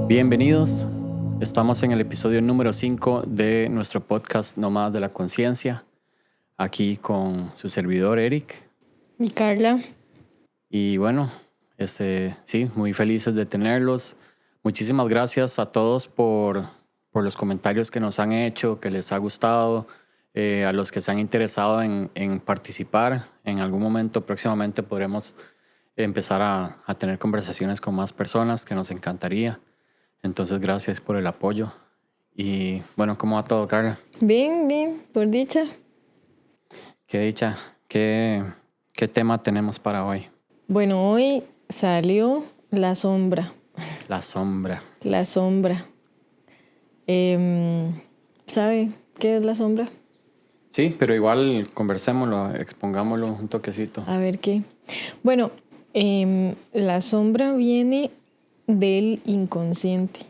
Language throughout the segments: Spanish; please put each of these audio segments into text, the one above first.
Bienvenidos, estamos en el episodio número 5 de nuestro podcast Nómadas de la Conciencia, aquí con su servidor Eric. Y Carla. Y bueno, sí, muy felices de tenerlos. Muchísimas gracias a todos por los comentarios que nos han hecho, que les ha gustado, a los que se han interesado en participar. En algún momento próximamente podremos empezar a tener conversaciones con más personas, que nos encantaría. Entonces, gracias por el apoyo. Y bueno, ¿cómo va todo, Carla? Bien, por dicha. Qué dicha. ¿Qué tema tenemos para hoy? Bueno, hoy salió La Sombra. La sombra. La Sombra. ¿Sabe qué es la sombra? Sí, pero igual conversémoslo, expongámoslo un toquecito. A ver qué. Bueno, la sombra viene del inconsciente.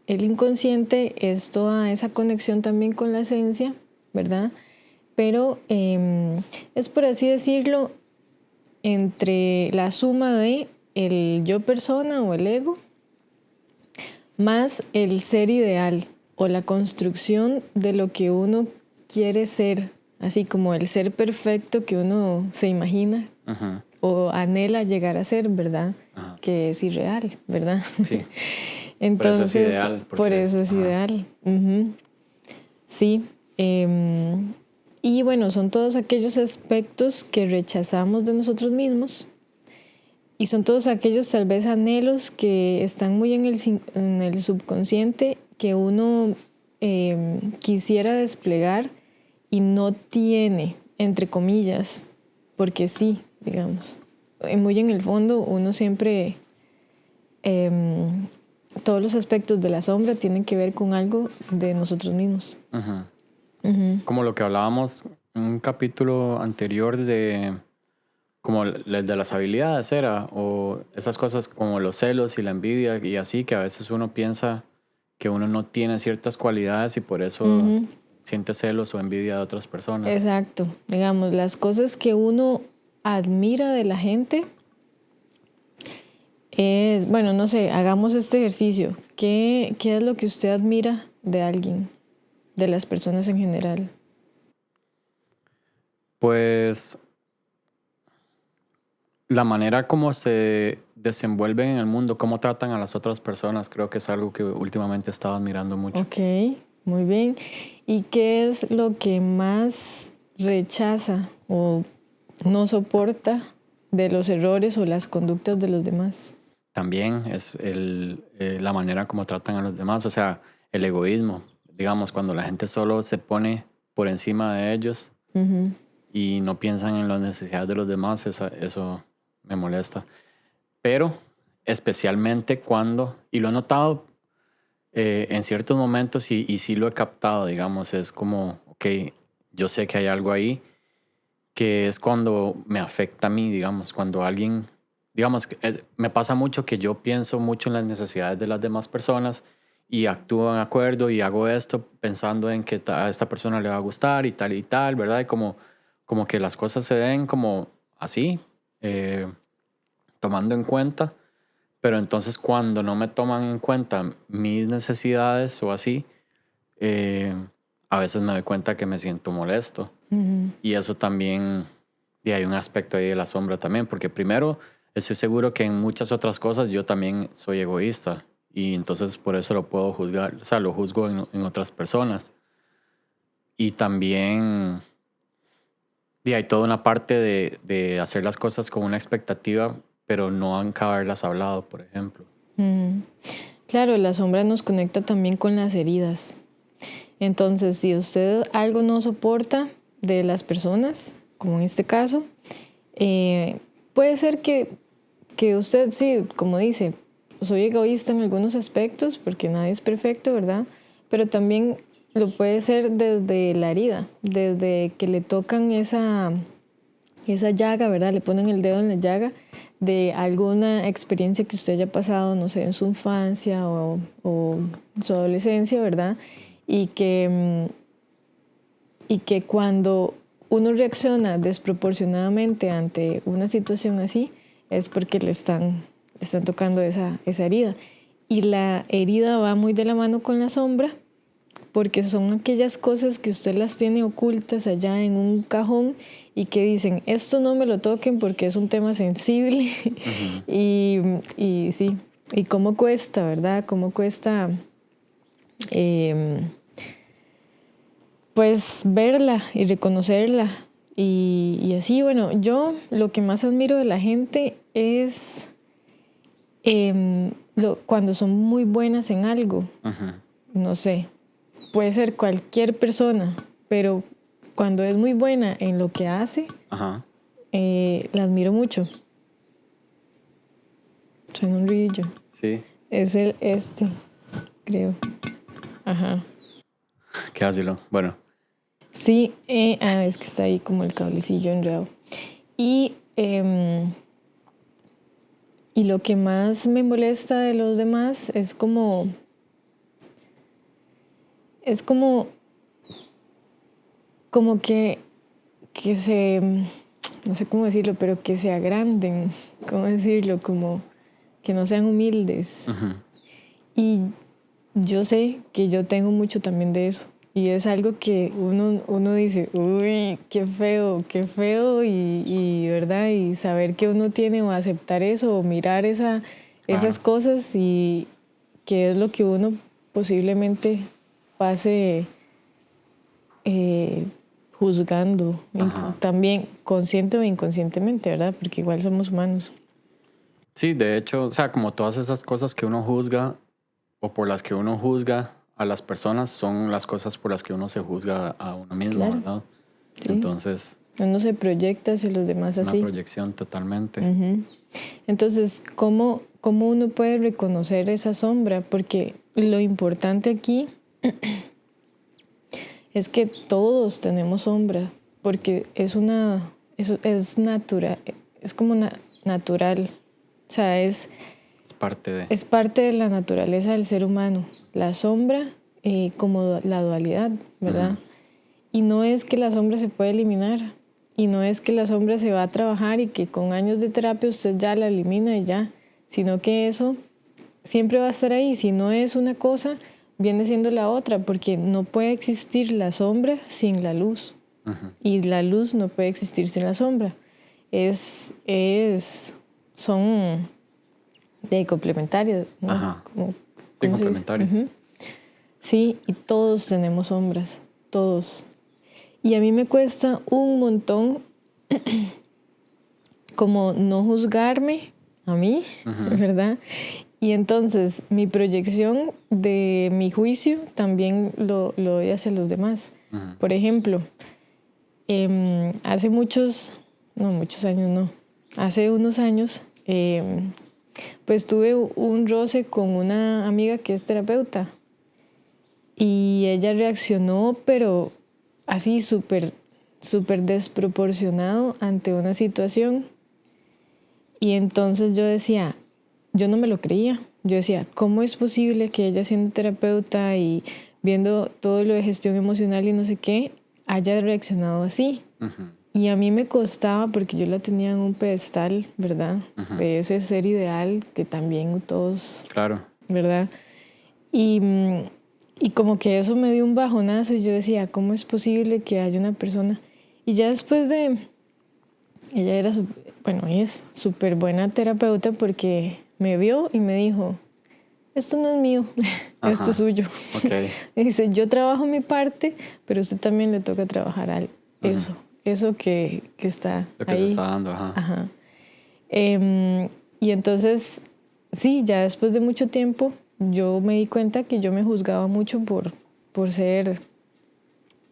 El inconsciente es toda esa conexión también con la esencia, ¿verdad? Pero es, por así decirlo, entre la suma de el yo persona o el ego más el ser ideal o la construcción de lo que uno quiere ser, así como el ser perfecto que uno se imagina Ajá. o anhela llegar a ser, ¿verdad? Ajá. Que es irreal, ¿verdad? Sí. Entonces, por eso es ideal. por eso es ideal. Uh-huh. Sí. Y bueno, son todos aquellos aspectos que rechazamos de nosotros mismos y son todos aquellos tal vez anhelos que están muy en el subconsciente que uno quisiera desplegar y no tiene, entre comillas, porque sí, digamos. Muy en el fondo uno siempre, todos los aspectos de la sombra tienen que ver con algo de nosotros mismos. Ajá. Uh-huh. Como lo que hablábamos en un capítulo anterior como el de las habilidades era, o esas cosas como los celos y la envidia y así, que a veces uno piensa que uno no tiene ciertas cualidades y por eso Uh-huh. siente celos o envidia de otras personas. Exacto. Digamos, las cosas que uno admira de la gente es, bueno, no sé, hagamos este ejercicio. ¿Qué es lo que usted admira de alguien, de las personas en general? Pues la manera como se desenvuelven en el mundo, cómo tratan a las otras personas, creo que es algo que últimamente he estado admirando mucho. Ok, muy bien. ¿Y qué es lo que más rechaza o no soporta de los errores o las conductas de los demás? También es la manera como tratan a los demás, o sea, el egoísmo. Digamos, cuando la gente solo se pone por encima de ellos Uh-huh. y no piensan en las necesidades de los demás, eso me molesta. Pero especialmente y lo he notado en ciertos momentos y sí lo he captado, digamos, es como, ok, yo sé que hay algo ahí, que es cuando me afecta a mí, digamos, cuando alguien, digamos, me pasa mucho que yo pienso mucho en las necesidades de las demás personas y actúo en acuerdo y hago esto pensando en que a esta persona le va a gustar y tal, ¿verdad? Y como que las cosas se den como así, eh, tomando en cuenta, pero entonces cuando no me toman en cuenta mis necesidades o así, eh, a veces me doy cuenta que me siento molesto. Uh-huh. Y eso también, y hay un aspecto ahí de la sombra también, porque primero estoy seguro que en muchas otras cosas yo también soy egoísta y entonces por eso lo puedo juzgar, o sea, lo juzgo en otras personas. Y también hay toda una parte de hacer las cosas con una expectativa, pero no haberlas hablado, por ejemplo. Uh-huh. Claro, la sombra nos conecta también con las heridas. Entonces, si usted algo no soporta de las personas, como en este caso, puede ser que usted, sí, como dice, soy egoísta en algunos aspectos, porque nadie es perfecto, ¿verdad? Pero también lo puede ser desde la herida, desde que le tocan esa llaga, ¿verdad? Le ponen el dedo en la llaga de alguna experiencia que usted haya pasado, no sé, en su infancia o su adolescencia, ¿verdad? Y que cuando uno reacciona desproporcionadamente ante una situación así, es porque le están tocando esa herida. Y la herida va muy de la mano con la sombra, porque son aquellas cosas que usted las tiene ocultas allá en un cajón y que dicen, esto no me lo toquen porque es un tema sensible. Ujú. y sí, y cómo cuesta, ¿verdad? Cómo cuesta pues verla y reconocerla. Y así, bueno, yo lo que más admiro de la gente es cuando son muy buenas en algo. Ujú. No sé, puede ser cualquier persona, pero cuando es muy buena en lo que hace, Ajá. la admiro mucho. Suena un ruidillo. Sí. Es creo. Ajá. Qué vacilo. Bueno. Sí, es que está ahí como el cablecillo enredado. Y lo que más me molesta de los demás es como que se, no sé cómo decirlo, pero que se agranden, cómo decirlo, como que no sean humildes. Ujú. Y yo sé que yo tengo mucho también de eso. Y es algo que uno dice, uy, qué feo, y ¿verdad? Y saber que uno tiene o aceptar eso o mirar esas Claro. cosas y que es lo que uno posiblemente pase juzgando, Ajá. también consciente o inconscientemente, ¿verdad? Porque igual somos humanos. Sí, de hecho, o sea, como todas esas cosas que uno juzga o por las que uno juzga a las personas son las cosas por las que uno se juzga a uno mismo, Claro, ¿verdad? sí. Entonces, Uno se proyecta hacia los demás es una así. proyección totalmente. Ujú. Entonces, ¿cómo uno puede reconocer esa sombra? Porque lo importante aquí es que todos tenemos sombra, porque es natural, es como natural, o sea, Es parte de... es parte de la naturaleza del ser humano, la sombra como la dualidad, ¿verdad? Ujú. Y no es que la sombra se puede eliminar, y no es que la sombra se va a trabajar y que con años de terapia usted ya la elimina y ya, sino que eso siempre va a estar ahí. Si no es una cosa, viene siendo la otra, porque no puede existir la sombra sin la luz. Ujú. Y la luz no puede existir sin la sombra. Son complementarias, ¿no? Ajá. ¿Cómo, Sí, cómo se dice? complementarios. Ujú. Sí, y todos tenemos sombras, todos. Y a mí me cuesta un montón como no juzgarme a mí, Ujú. ¿verdad? Y entonces mi proyección de mi juicio también lo doy hacia los demás. Ujú. Por ejemplo, hace muchos años no, hace unos años, pues tuve un roce con una amiga que es terapeuta y ella reaccionó, pero así súper desproporcionado ante una situación. Y entonces yo decía, yo no me lo creía. Yo decía, ¿cómo es posible que ella siendo terapeuta y viendo todo lo de gestión emocional y no sé qué, haya reaccionado así? Ujú. Y a mí me costaba porque yo la tenía en un pedestal, ¿verdad? Ujú. De ese ser ideal que también todos, Claro. ¿verdad? Y, y como que eso me dio un bajonazo y yo decía, ¿cómo es posible que haya una persona? Y ya después ella era, es súper buena terapeuta porque me vio y me dijo, esto no es mío, esto es Ajá. suyo. Ok. Me dice, yo trabajo mi parte, pero a usted también le toca trabajar Ujú. eso que está Lo que se está ahí. dando, ajá. Ajá. Y entonces, sí, ya después de mucho tiempo, yo me di cuenta que yo me juzgaba mucho por ser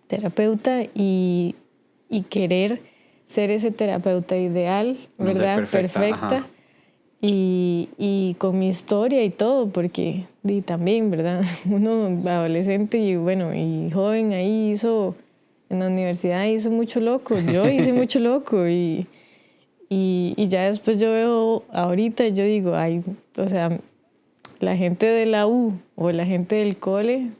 terapeuta y querer ser ese terapeuta ideal, No ser ¿verdad? perfecta, Perfecta. ajá. Y con mi historia y todo, porque también, ¿verdad? Uno adolescente y bueno, y joven ahí en la universidad hizo mucho loco, yo hice mucho loco y ya después yo veo ahorita y yo digo, ay, o sea, la gente de la U o la gente del cole,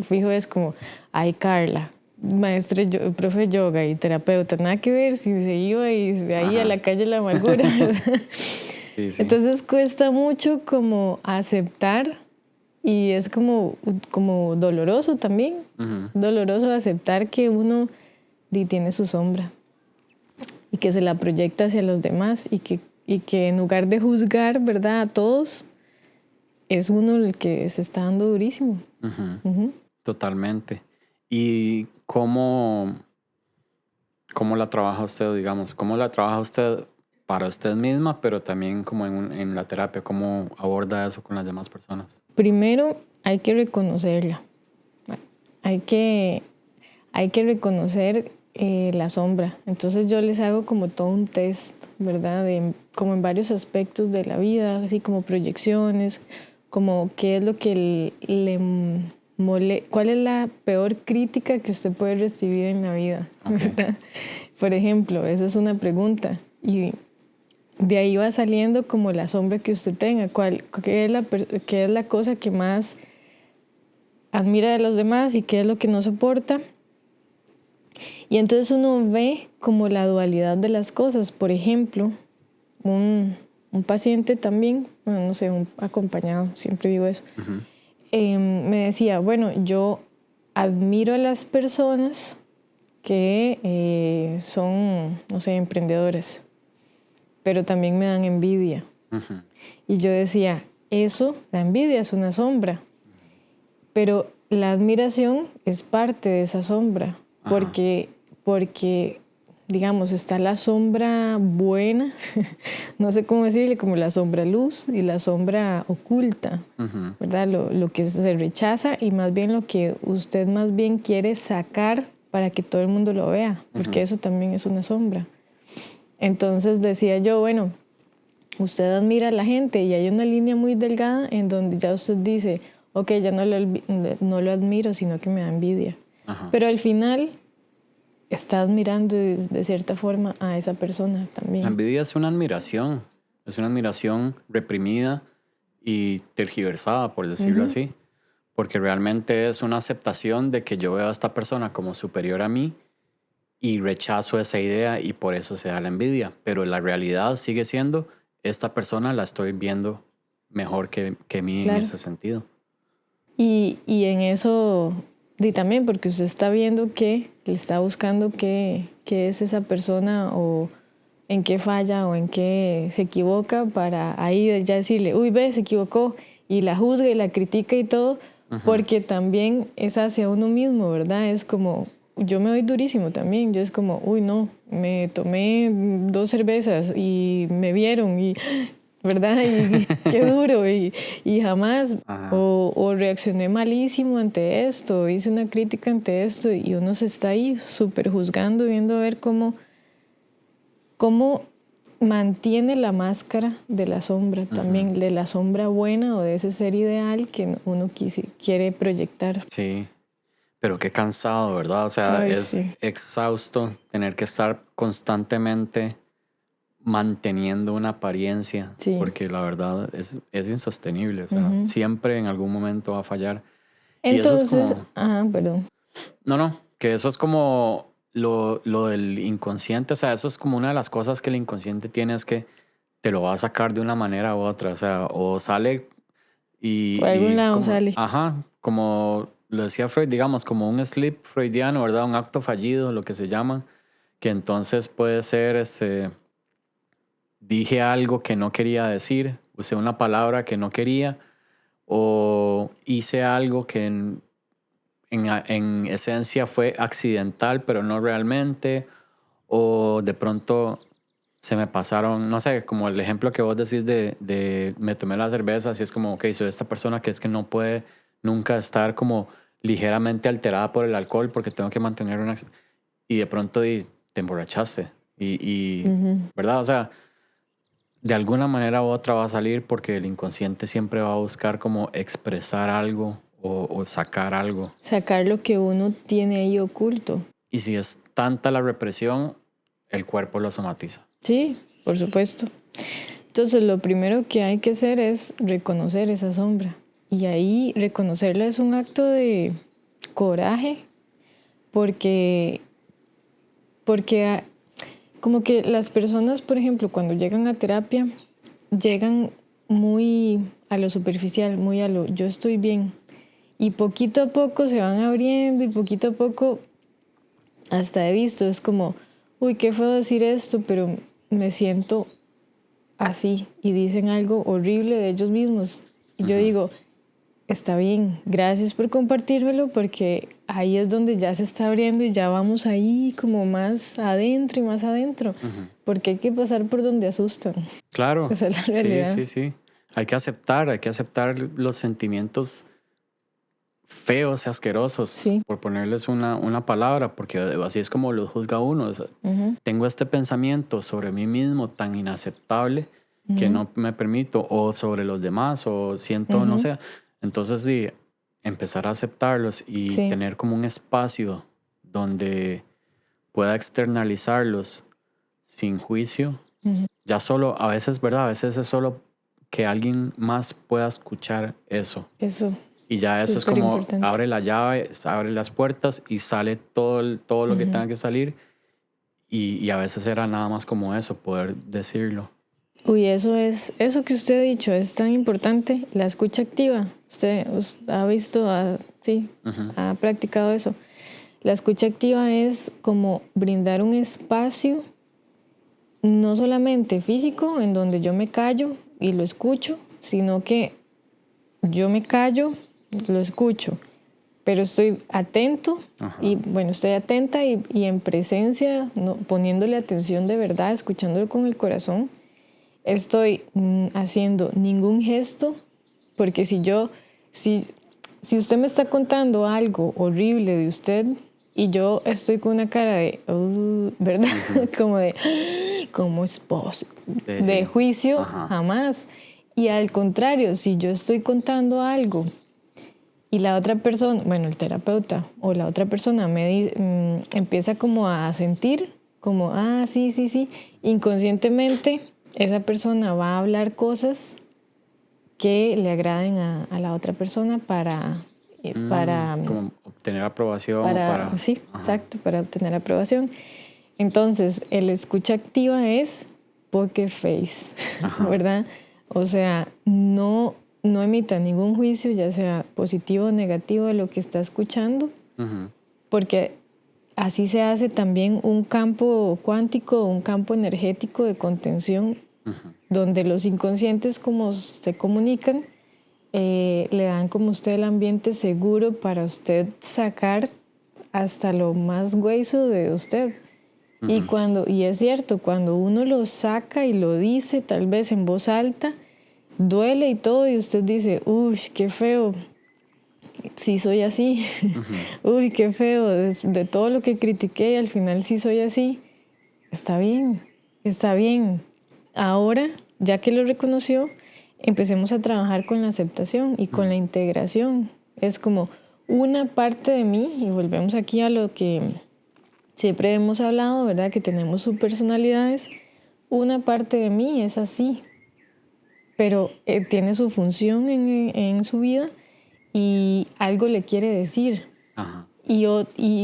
fijo es como, ay, Carla, maestra, profe de yoga y terapeuta, nada que ver si se iba y ahí a Ajá. la calle de la amargura, ¿verdad? Sí, sí. Entonces cuesta mucho como aceptar y es como doloroso también. Ujú. Doloroso aceptar que uno tiene su sombra y que se la proyecta hacia los demás y que en lugar de juzgar, ¿verdad? A todos, es uno el que se está dando durísimo. Ujú. Ujú. Totalmente. ¿Y cómo la trabaja usted, digamos? ¿Cómo la trabaja usted para usted misma, pero también como en la terapia? ¿Cómo aborda eso con las demás personas? Primero hay que reconocerla. Hay que, hay que reconocer la sombra. Entonces yo les hago como todo un test, ¿verdad? Como en varios aspectos de la vida, así como proyecciones, como qué es lo que cuál es la peor crítica que usted puede recibir en la vida, Ok. ¿verdad? Por ejemplo, esa es una pregunta y de ahí va saliendo como la sombra que usted tenga, qué es la cosa que más admira de los demás y qué es lo que no soporta. Y entonces uno ve como la dualidad de las cosas. Por ejemplo, un paciente también, bueno, no sé, un acompañado, siempre digo eso, Ujú. me decía, bueno, yo admiro a las personas que son, no sé, emprendedoras, pero también me dan envidia. Ujú. Y yo decía, eso, la envidia es una sombra, pero la admiración es parte de esa sombra, Ajá. porque digamos, está la sombra buena, no sé cómo decirle, como la sombra luz y la sombra oculta, Ujú. ¿verdad? Lo que se rechaza y más bien lo que usted más bien quiere sacar para que todo el mundo lo vea, porque Ujú. eso también es una sombra. Entonces decía yo, bueno, usted admira a la gente y hay una línea muy delgada en donde ya usted dice, ok, ya no lo admiro, sino que me da envidia. Ajá. Pero al final está admirando de cierta forma a esa persona La también. envidia es una admiración reprimida y tergiversada, por decirlo Ujú. así, porque realmente es una aceptación de que yo veo a esta persona como superior a mí y rechazo esa idea y por eso se da la envidia, pero la realidad sigue siendo, esta persona la estoy viendo mejor que mí en Claro. ese sentido. Y en eso, y también porque usted está viendo que le está buscando qué es esa persona o en qué falla o en qué se equivoca para ahí ya decirle, uy, ve, se equivocó y la juzga y la critica y todo, Ujú. porque también es hacia uno mismo, ¿verdad? Es como, yo me doy durísimo también, yo es como, uy, no, me tomé 2 cervezas y me vieron y, ¿verdad? Y qué duro y jamás, Ajá. o reaccioné malísimo ante esto, hice una crítica ante esto y uno se está ahí súper juzgando, viendo a ver cómo mantiene la máscara de la sombra Ujú. también, de la sombra buena o de ese ser ideal que uno quiere proyectar. Sí, pero qué cansado, ¿verdad? O sea, Ay, es sí, exhausto tener que estar constantemente manteniendo una apariencia, sí. porque la verdad es insostenible, o sea, Ujú. siempre en algún momento va a fallar. Y eso es Entonces, como, perdón. no, que eso es como lo del inconsciente, o sea, eso es como una de las cosas que el inconsciente tiene, es que te lo va a sacar de una manera u otra, o sea, o sale Por algún y lado como, sale. ajá, como lo decía Freud, digamos, como un slip freudiano, ¿verdad? Un acto fallido, lo que se llama, que entonces puede ser, dije algo que no quería decir, usé una palabra que no quería, o hice algo que en esencia fue accidental, pero no realmente, o de pronto se me pasaron, no sé, como el ejemplo que vos decís de me tomé la cerveza, así es como, ok, soy esta persona que es que no puede nunca estar como ligeramente alterada por el alcohol porque tengo que mantener una... Y de pronto te emborrachaste Ujú. ¿verdad? O sea, de alguna manera u otra va a salir porque el inconsciente siempre va a buscar como expresar algo o sacar algo. Sacar lo que uno tiene ahí oculto. Y si es tanta la represión, el cuerpo lo somatiza. Sí, por supuesto. Entonces, lo primero que hay que hacer es reconocer esa sombra. Y ahí reconocerla es un acto de coraje, porque, porque como que las personas, por ejemplo, cuando llegan a terapia, llegan muy a lo superficial, muy a lo yo estoy bien. Y poquito a poco se van abriendo y poquito a poco hasta he visto, es como, uy, qué feo decir esto, pero me siento así y dicen algo horrible de ellos mismos. Y yo Ujú, digo, está bien, gracias por compartírmelo porque ahí es donde ya se está abriendo y ya vamos ahí como más adentro y más adentro, ujú. porque hay que pasar por donde asustan. Claro, Esa es la sí, realidad. sí, sí. Hay que aceptar los sentimientos feos y asquerosos, Sí. por ponerles una palabra, porque así es como los juzga uno. O sea, Ujú, tengo este pensamiento sobre mí mismo tan inaceptable que ujú, no me permito, o sobre los demás, o siento, no ujú. sé. Entonces, sí, empezar a aceptarlos y Sí. tener como un espacio donde pueda externalizarlos sin juicio. Ujú. Ya solo, a veces, ¿verdad? A veces es solo que alguien más pueda escuchar eso. Eso Y ya es eso es súper como importante. abre la llave, abre las puertas y sale todo lo que Ujú. tenga que salir. Y a veces era nada más como eso, poder decirlo. Uy, eso que usted ha dicho es tan importante, la escucha activa. Usted ha visto, sí, Ujú, ha practicado eso. La escucha activa es como brindar un espacio, no solamente físico, en donde yo me callo y lo escucho, sino que yo me callo, lo escucho, pero estoy atento y ajá. bueno, estoy atenta y en presencia, no, poniéndole atención de verdad, escuchándolo con el corazón. Estoy haciendo ningún gesto, porque si, si usted me está contando algo horrible de usted y yo estoy con una cara de, ¿verdad? Ujú, Como de, ¿cómo es posible? sí, De sí. juicio, Ajá. jamás. Y al contrario, si yo estoy contando algo y la otra persona, bueno, el terapeuta o la otra persona empieza como a sentir, como, sí, sí, sí, inconscientemente esa persona va a hablar cosas que le agraden a la otra persona Como obtener aprobación o para... sí, Ajá. exacto, para obtener aprobación. Entonces, el escucha activa es poker face, Ajá. ¿verdad? O sea, no emita ningún juicio, ya sea positivo o negativo, de lo que está escuchando, Ujú, porque así se hace también un campo cuántico, un campo energético de contención, ujú. donde los inconscientes, como se comunican, le dan como usted el ambiente seguro para usted sacar hasta lo más grueso de usted. Ujú, Y es cierto, cuando uno lo saca y lo dice, tal vez en voz alta, duele y todo, y usted dice, uy, qué feo, sí soy así, ujú, uy, qué feo, de todo lo que critiqué, al final sí soy así. Está bien, está bien. Ahora, ya que lo reconoció, empecemos a trabajar con la aceptación y con ujú. la integración. Es como una parte de mí, y volvemos aquí a lo que siempre hemos hablado, ¿verdad? Que tenemos subpersonalidades. Una parte de mí es así, pero tiene su función en su vida y algo le quiere decir. Ajá.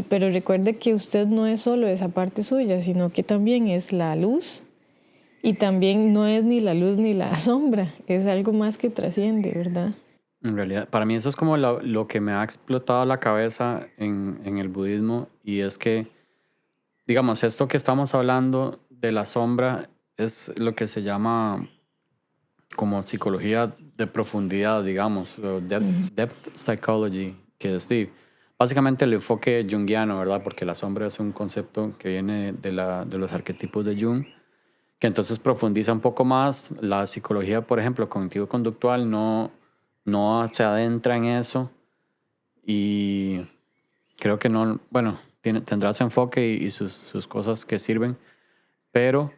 Pero recuerde que usted no es solo esa parte suya, sino que también es la luz y también no es ni la luz ni la sombra, es algo más que trasciende, ¿verdad? En realidad, para mí eso es como lo que me ha explotado la cabeza en el budismo, y es que, digamos, esto que estamos hablando de la sombra es lo que se llama como psicología de profundidad, digamos, o Ujú, depth psychology, que es sí, básicamente el enfoque junguiano, ¿verdad? Porque la sombra es un concepto que viene de los arquetipos de Jung, que entonces profundiza un poco más. La psicología, por ejemplo, cognitivo-conductual, no se adentra en eso, y creo que no, bueno, tendrá su enfoque y sus cosas que sirven, pero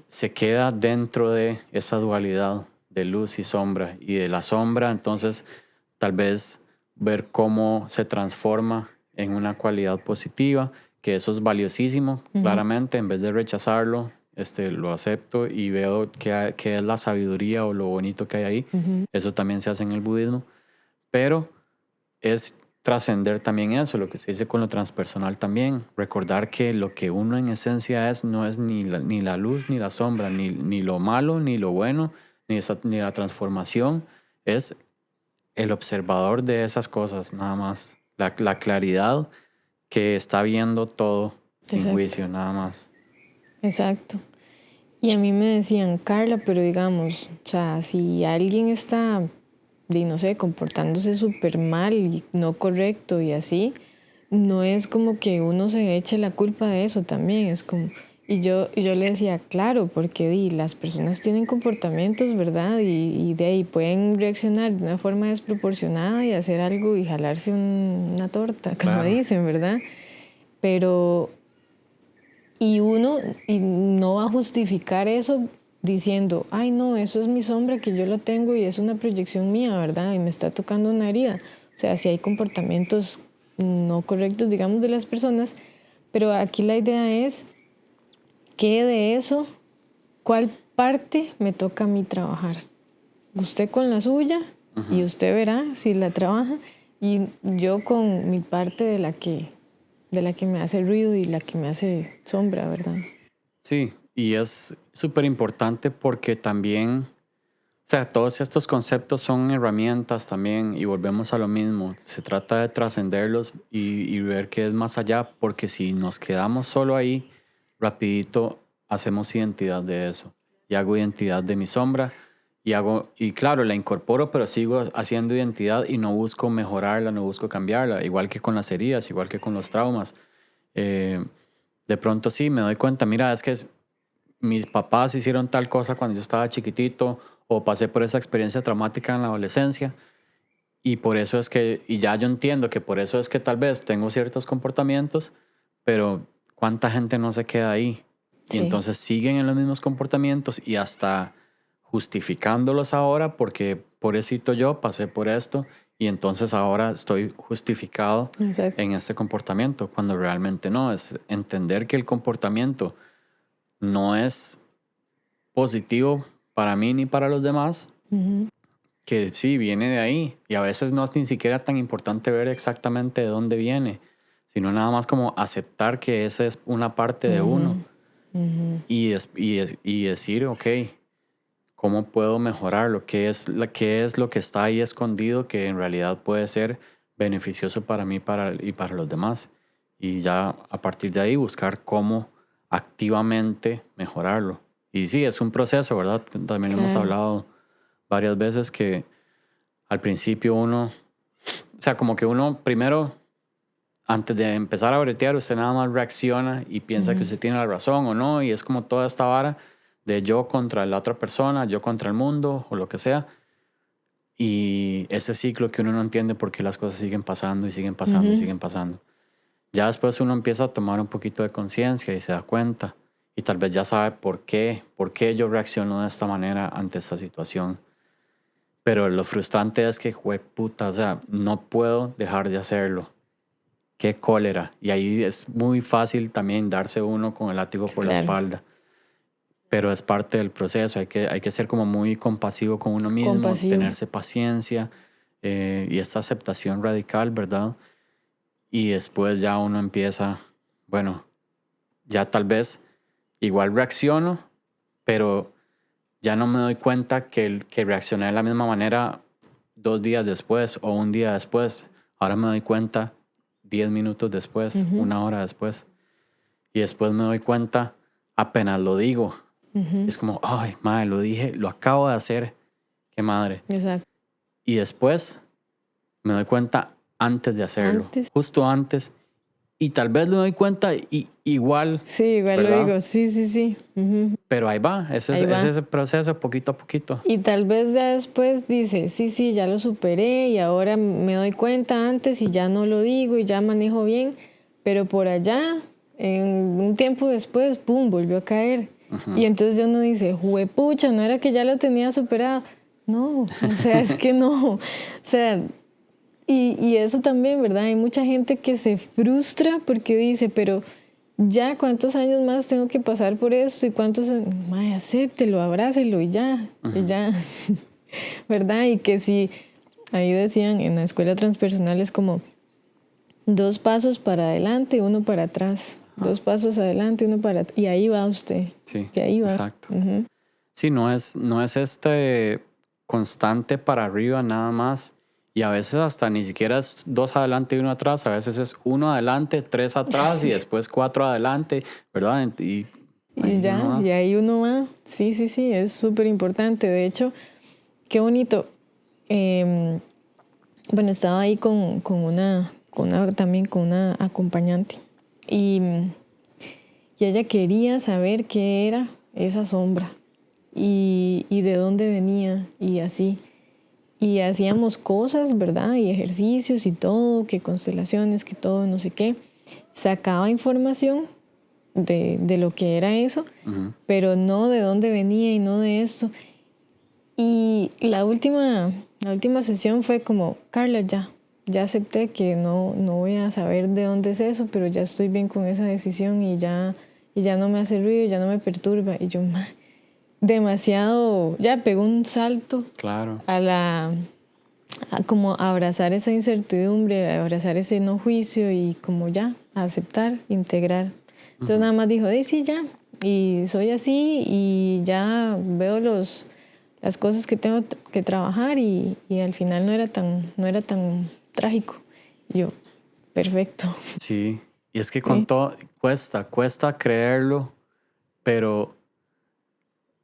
se queda dentro de esa dualidad de luz y sombra, y de la sombra entonces tal vez ver cómo se transforma en una cualidad positiva, que eso es valiosísimo, ujú, claramente. En vez de rechazarlo, lo acepto y veo que es la sabiduría o lo bonito que hay ahí. ujú. Eso también se hace en el budismo, pero es trascender también eso, lo que se dice con lo transpersonal también. Recordar que lo que uno en esencia es, no es ni la luz ni la sombra, ni lo malo ni lo bueno, ni la transformación. Es el observador de esas cosas, nada más. La claridad que está viendo todo sin Exacto. juicio, nada más. Exacto. Y a mí me decían, Carla, pero digamos, o sea, si alguien está, no sé, comportándose súper mal y no correcto y así, no es como que uno se eche la culpa de eso también, es como... Y yo le decía, claro, porque las personas tienen comportamientos, ¿verdad? Y de ahí pueden reaccionar de una forma desproporcionada y hacer algo y jalarse una torta, como Claro. dicen, ¿verdad? Pero... Y uno no va a justificar eso diciendo, ay no, eso es mi sombra que yo lo tengo y es una proyección mía, ¿verdad? Y me está tocando una herida. O sea, si hay comportamientos no correctos, digamos, de las personas, pero aquí la idea es que de eso, ¿cuál parte me toca a mí trabajar? Usted con la suya y usted verá si la trabaja y yo con mi parte de la que me hace ruido y la que me hace sombra, ¿verdad? Sí, y es súper importante porque también, o sea, todos estos conceptos son herramientas también y volvemos a lo mismo. Se trata de trascenderlos y ver qué es más allá, porque si nos quedamos solo ahí, rapidito hacemos identidad de eso. Y hago identidad de mi sombra y claro, la incorporo, pero sigo haciendo identidad y no busco mejorarla, no busco cambiarla, igual que con las heridas, igual que con los traumas. Eh, de pronto sí, me doy cuenta, mira, es que mis papás hicieron tal cosa cuando yo estaba chiquitito o pasé por esa experiencia traumática en la adolescencia y por eso es que, y ya yo entiendo que por eso es que tal vez tengo ciertos comportamientos, pero ¿cuánta gente no se queda ahí? Y Sí, entonces siguen en los mismos comportamientos y hasta justificándolos ahora porque pobrecito yo pasé por esto y entonces ahora estoy justificado exacto. en este comportamiento, cuando realmente no, es entender que el comportamiento no es positivo para mí ni para los demás, Ujú, que sí viene de ahí y a veces no es ni siquiera tan importante ver exactamente de dónde viene, sino nada más como aceptar que esa es una parte de uno ujú, ujú. y decir, ok, ¿cómo puedo mejorarlo? Qué es lo que está ahí escondido que en realidad puede ser beneficioso para mí y para los demás? Y ya a partir de ahí buscar cómo activamente mejorarlo. Y sí, es un proceso, ¿verdad? También lo hemos Claro, hablado varias veces que al principio uno, o sea, como que uno primero, antes de empezar a bretear, usted nada más reacciona y piensa que ujú, usted tiene la razón o no, y es como toda esta vara de yo contra la otra persona, yo contra el mundo o lo que sea. Y ese ciclo que uno no entiende por qué las cosas siguen pasando y siguen pasando y ujú. siguen pasando. Ya después uno empieza a tomar un poquito de conciencia y se da cuenta. Y tal vez ya sabe por qué yo reacciono de esta manera ante esta situación. Pero lo frustrante es que, jueputa, o sea, no puedo dejar de hacerlo. Qué cólera. Y ahí es muy fácil también darse uno con el látigo por la Claro, espalda. Pero es parte del proceso. Hay que ser como muy compasivo con uno mismo, compasivo. tenerse paciencia y esta aceptación radical, ¿verdad? Y después ya uno empieza, bueno, ya tal vez igual reacciono, pero ya no me doy cuenta que reaccioné de la misma manera 2 días después o un día después. Ahora me doy cuenta 10 minutos después, Ujú, 1 hora después. Y después me doy cuenta apenas lo digo. ujú. Es como, ay, madre, lo dije, lo acabo de hacer. Qué madre. Exacto. Y después me doy cuenta antes de hacerlo, Antes, justo antes. Y tal vez me doy cuenta igual, sí, igual lo ¿verdad? digo, sí, sí, sí. Ujú. Pero ahí va, Ahí es va. ese proceso poquito a poquito. Y tal vez ya después dice, sí, sí, ya lo superé y ahora me doy cuenta antes y ya no lo digo y ya manejo bien, pero por allá, en un tiempo después, ¡pum!, volvió a caer. Y Ujú. entonces uno dice, juepucha, no era que ya lo tenía superado. No, o sea, es que no. O sea, y eso también, ¿verdad? Hay mucha gente que se frustra porque dice, pero ya cuántos años más tengo que pasar por esto y cuántos, mae, acéptelo, abrácelo y Ujú. ya, ¿verdad? Y que si, ahí decían en la escuela transpersonal es como, 2 pasos para adelante, 1 para atrás. Ajá. 2 pasos adelante, 1 para atrás. Y ahí va usted. Sí, Y ahí va. exacto. Ujú. Sí, no es constante para arriba nada más. Y a veces hasta ni siquiera es 2 adelante y 1 atrás. A veces es 1 adelante, 3 atrás y Sí. después 4 adelante, ¿verdad? Y Y ahí uno ya, va. y ahí uno va. Sí, sí, sí, es súper importante. De hecho, qué bonito. Em, bueno, estaba ahí también con una acompañante. Y, y ella quería saber qué era esa sombra y de dónde venía y así. Y hacíamos cosas, ¿verdad? Y ejercicios y todo, que constelaciones, que todo, no sé qué. Sacaba información de lo que era eso, Ujú. pero no de dónde venía y no de esto. Y la última sesión fue como, Carla, ya acepté que no voy a saber de dónde es eso, pero ya estoy bien con esa decisión y ya no me hace ruido, ya no me perturba. Y yo, demasiado, ya pegó un salto Claro. a como abrazar esa incertidumbre, abrazar ese no juicio y como ya, aceptar, integrar. Entonces Ujú. nada más dijo, sí, ya, y soy así y ya veo las cosas que tengo que trabajar y al final no era tan trágico. Y yo, perfecto, Sí. Y es que con sí, todo cuesta creerlo, pero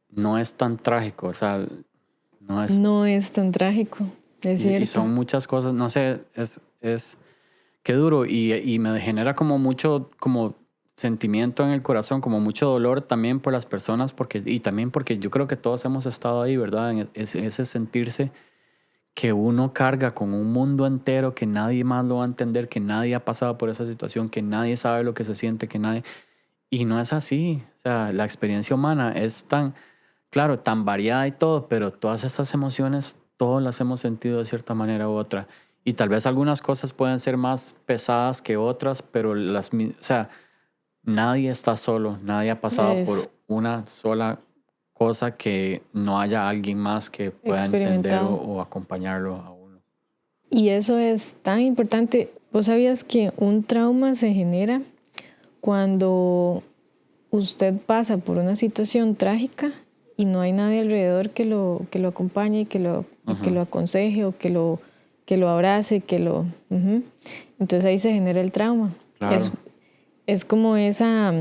no es tan trágico. O sea, no es. no es tan trágico, es Y cierto. son muchas cosas, no sé, qué duro y me genera como mucho como sentimiento en el corazón, como mucho dolor también por las personas, y también porque yo creo que todos hemos estado ahí, ¿verdad? En ese sentirse que uno carga con un mundo entero, que nadie más lo va a entender, que nadie ha pasado por esa situación, que nadie sabe lo que se siente, y no es así. O sea, la experiencia humana es tan, claro, tan variada y todo, pero todas estas emociones, todas las hemos sentido de cierta manera u otra. Y tal vez algunas cosas pueden ser más pesadas que otras, pero o sea, nadie está solo, nadie ha pasado Es por una sola cosa que no haya alguien más que pueda entender o, experimentado. o acompañarlo a uno. Y eso es tan importante. ¿Vos sabías que un trauma se genera cuando usted pasa por una situación trágica y no hay nadie alrededor que lo acompañe, que lo Ujú. aconseje o que lo abrace, Ujú. Entonces ahí se genera el trauma. Es, Claro, es como esa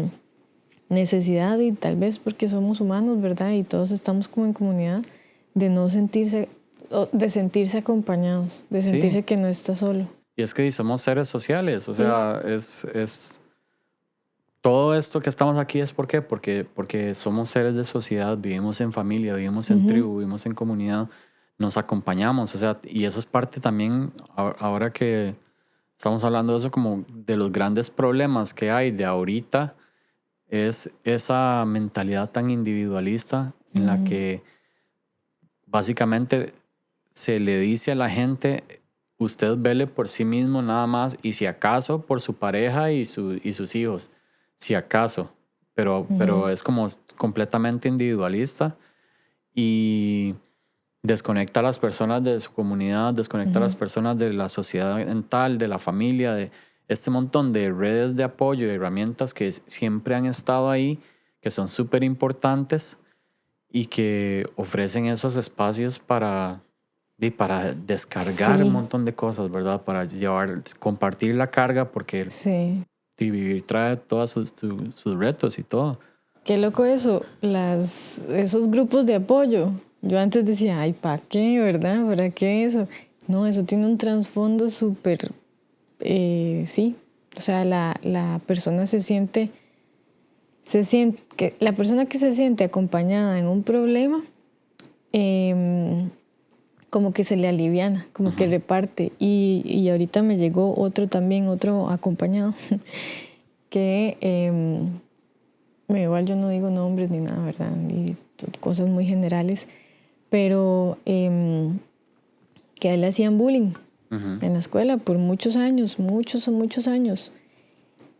necesidad y tal vez porque somos humanos, ¿verdad? Y todos estamos como en comunidad, de no sentirse, o de sentirse acompañados, de sí. sentirse que no está solo. Y es que somos seres sociales, o Sí. sea, todo esto que estamos aquí es ¿por qué? Porque somos seres de sociedad, vivimos en familia, vivimos en Ujú, tribu, vivimos en comunidad, nos acompañamos, o sea, y eso es parte también, ahora que estamos hablando de eso, como de los grandes problemas que hay de ahorita, es esa mentalidad tan individualista en la ujú. que básicamente se le dice a la gente, usted vele por sí mismo nada más y si acaso por su pareja y sus hijos, si acaso, pero Ujú, es como completamente individualista y desconecta a las personas de su comunidad, desconecta a las ujú. personas de la sociedad en tal, de la familia, de este montón de redes de apoyo y herramientas que siempre han estado ahí, que son súper importantes y que ofrecen esos espacios para descargar un Sí, montón de cosas, ¿verdad? Para compartir la carga, porque sí. vivir trae todos sus retos y todo. Qué loco eso, esos grupos de apoyo. Yo antes decía, ay, ¿para qué, verdad? ¿Para qué eso? No, eso tiene un trasfondo súper, sí. O sea, la persona la persona que se siente acompañada en un problema, em, como que se le aliviana, como que Ujú. reparte. Y ahorita me llegó otro acompañado, que bueno, igual yo no digo nombres ni nada, ¿verdad? Y cosas muy generales, pero que a él le hacían bullying Ujú. en la escuela por muchos años, muchos, muchos años.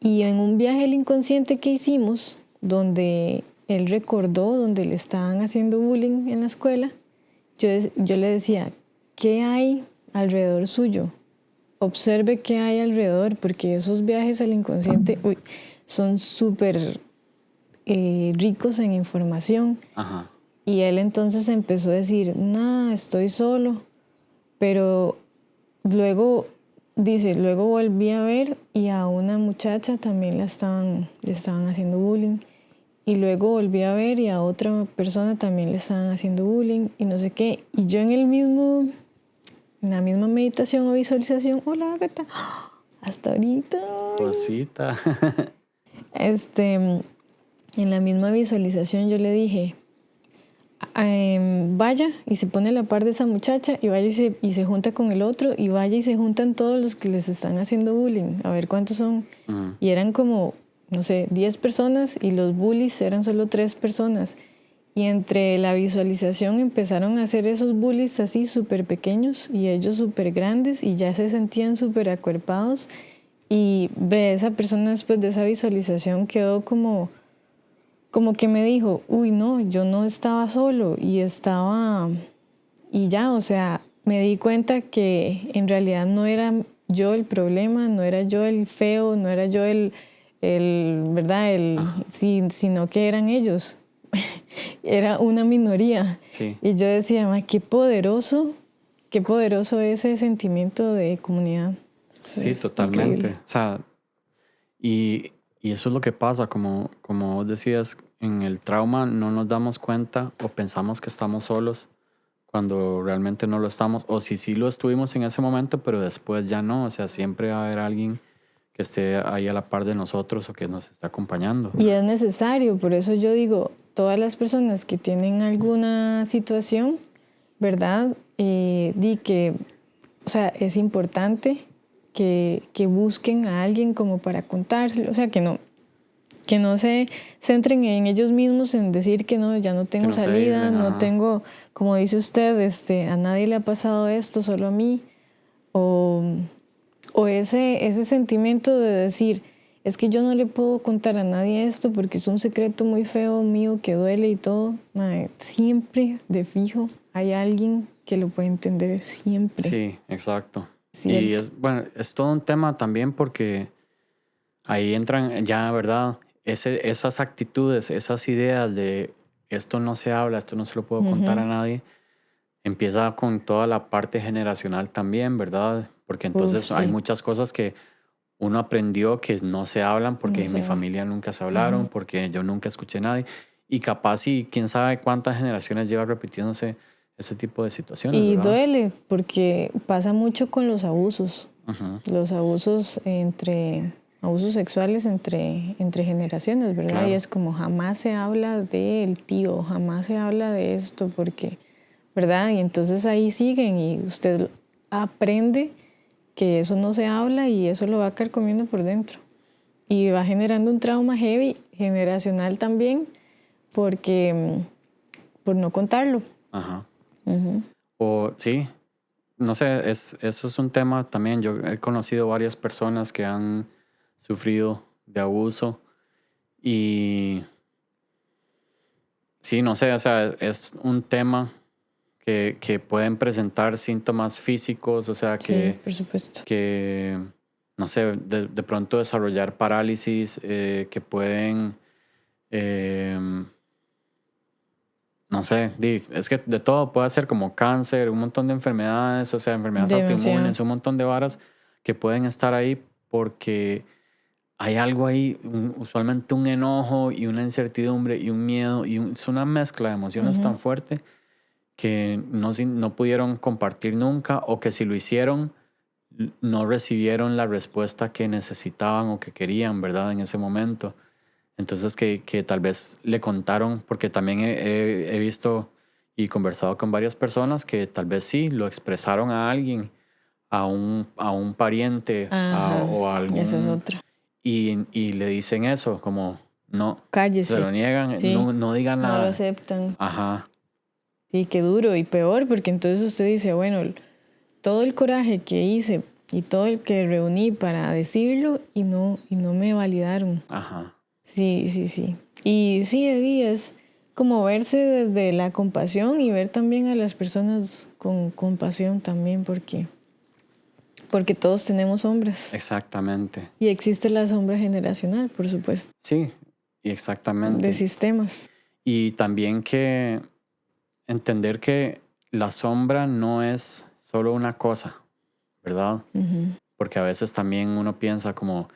Y en un viaje el inconsciente que hicimos, donde él recordó donde le estaban haciendo bullying en la escuela, yo le decía, ¿qué hay alrededor suyo? observe qué hay alrededor, porque esos viajes al inconsciente son súper ricos en información. Ajá. Y él entonces empezó a decir, nada, estoy solo. Pero luego, dice, luego volví a ver y a una muchacha también le estaban haciendo bullying. Y luego volví a ver y a otra persona también le estaban haciendo bullying y no sé qué. Y yo en la misma meditación o visualización, hola, Agatha, hasta ahorita. Cosita. En la misma visualización yo le dije, vaya y se pone a la par de esa muchacha y vaya y se junta con el otro y vaya y se juntan todos los que les están haciendo bullying, a ver cuántos son. Y eran como, no sé, 10 personas y los bullies eran solo 3 personas. Y entre la visualización empezaron a hacer esos bullies así súper pequeños y ellos súper grandes y ya se sentían súper acuerpados. Y esa persona después de esa visualización quedó como que me dijo, uy, no, yo no estaba solo y ya, o sea, me di cuenta que en realidad no era yo el problema, no era yo el feo, no era yo ¿verdad? Sí, sino que eran ellos. Era una minoría. Sí. Y yo decía, qué poderoso ese sentimiento de comunidad. Sí, Es totalmente. increíble. O sea, y eso es lo que pasa, como vos decías, en el trauma no nos damos cuenta o pensamos que estamos solos cuando realmente no lo estamos, o si sí lo estuvimos en ese momento, pero después ya no, o sea, siempre va a haber alguien que esté ahí a la par de nosotros o que nos esté acompañando. Y es necesario, por eso yo digo, todas las personas que tienen alguna situación, ¿verdad? O sea, es importante que busquen a alguien como para contárselo, o sea, que no se centren en ellos mismos en decir que no, ya no tengo no se salida, aíslen, no ajá. tengo, como dice usted, a nadie le ha pasado esto, solo a mí, o ese sentimiento de decir, es que yo no le puedo contar a nadie esto porque es un secreto muy feo mío que duele y todo. Siempre, de fijo, hay alguien que lo puede entender, siempre. Sí, exacto. ¿Cierto? Y es todo un tema también porque ahí entran ya, ¿verdad? Esas actitudes, esas ideas de esto no se habla, esto no se lo puedo contar a nadie, empieza con toda la parte generacional también, ¿verdad? Porque entonces hay Sí. muchas cosas que uno aprendió que no se hablan porque No en mi sé. familia nunca se hablaron, porque yo nunca escuché a nadie. Y capaz y quién sabe cuántas generaciones lleva repitiéndose ese tipo de situaciones, Y ¿verdad? duele porque pasa mucho con los abusos. Ujú, Los abusos sexuales entre generaciones, ¿verdad? claro. Y es como jamás se habla del tío, jamás se habla de esto porque, ¿verdad? Y entonces ahí siguen y usted aprende que eso no se habla y eso lo va carcomiendo por dentro. Y va generando un trauma heavy, generacional también, porque por no contarlo. Ajá. Ujú. O sí, no sé, eso es un tema también. Yo he conocido varias personas que han sufrido de abuso y sí, no sé, o sea, es un tema que pueden presentar síntomas físicos, o sea, Sí, por supuesto. que no sé, de pronto desarrollar parálisis, que pueden, em, no sé, es que de todo puede ser como cáncer, un montón de enfermedades, o sea, enfermedades Demasiado. autoinmunes, un montón de varas que pueden estar ahí porque hay algo ahí, usualmente un enojo y una incertidumbre y un miedo y es una mezcla de emociones tan fuerte que no pudieron compartir nunca o que si lo hicieron no recibieron la respuesta que necesitaban o que querían, ¿verdad? En ese momento. Entonces que tal vez le contaron, porque también he visto y conversado con varias personas que tal vez sí lo expresaron a alguien, a un pariente Ajá, o a esa es algún, otra. y le dicen eso, como no, se Cállese, lo niegan, sí, no diga no lo nada. aceptan. Ajá, Y qué duro y peor, porque entonces usted dice, bueno, todo el coraje que hice y todo el que reuní para decirlo y no me validaron. ajá. Sí, sí, sí. Y sí, Eddie, es como verse desde la compasión y ver también a las personas con compasión también, porque Porque todos tenemos sombras. Exactamente. Y existe la sombra generacional, por supuesto. Sí, y De exactamente. sistemas. Y también que entender que la sombra no es solo una cosa, ¿verdad? Ujú. Porque a veces también uno piensa como,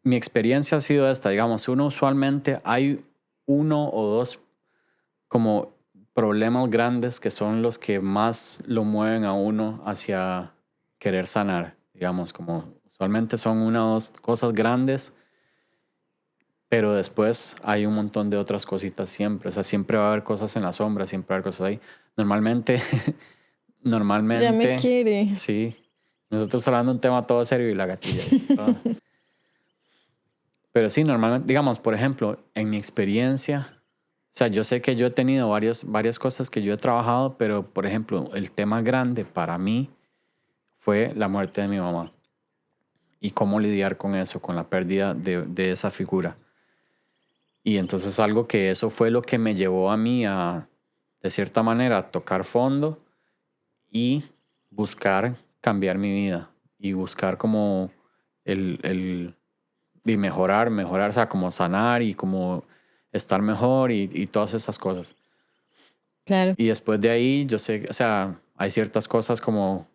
mi experiencia ha sido esta, digamos, uno usualmente hay uno o dos como problemas grandes que son los que más lo mueven a uno hacia querer sanar, digamos, como usualmente son una o dos cosas grandes, pero después hay un montón de otras cositas siempre, o sea, siempre va a haber cosas en la sombra, siempre va a haber cosas ahí. Normalmente, Ya me normalmente, quiere. sí, nosotros hablando de un tema todo serio y la gatilla ahí, toda. Pero sí, normalmente, digamos, por ejemplo, en mi experiencia, o sea, yo sé que yo he tenido varias cosas que yo he trabajado, pero por ejemplo, el tema grande para mí fue la muerte de mi mamá y cómo lidiar con eso, con la pérdida de esa figura. Y entonces algo que eso fue lo que me llevó a mí a, de cierta manera, tocar fondo y buscar cambiar mi vida y buscar como el y mejorar, o sea, como sanar y como estar mejor y todas esas cosas. Claro. Y después de ahí, yo sé, o sea, hay ciertas cosas como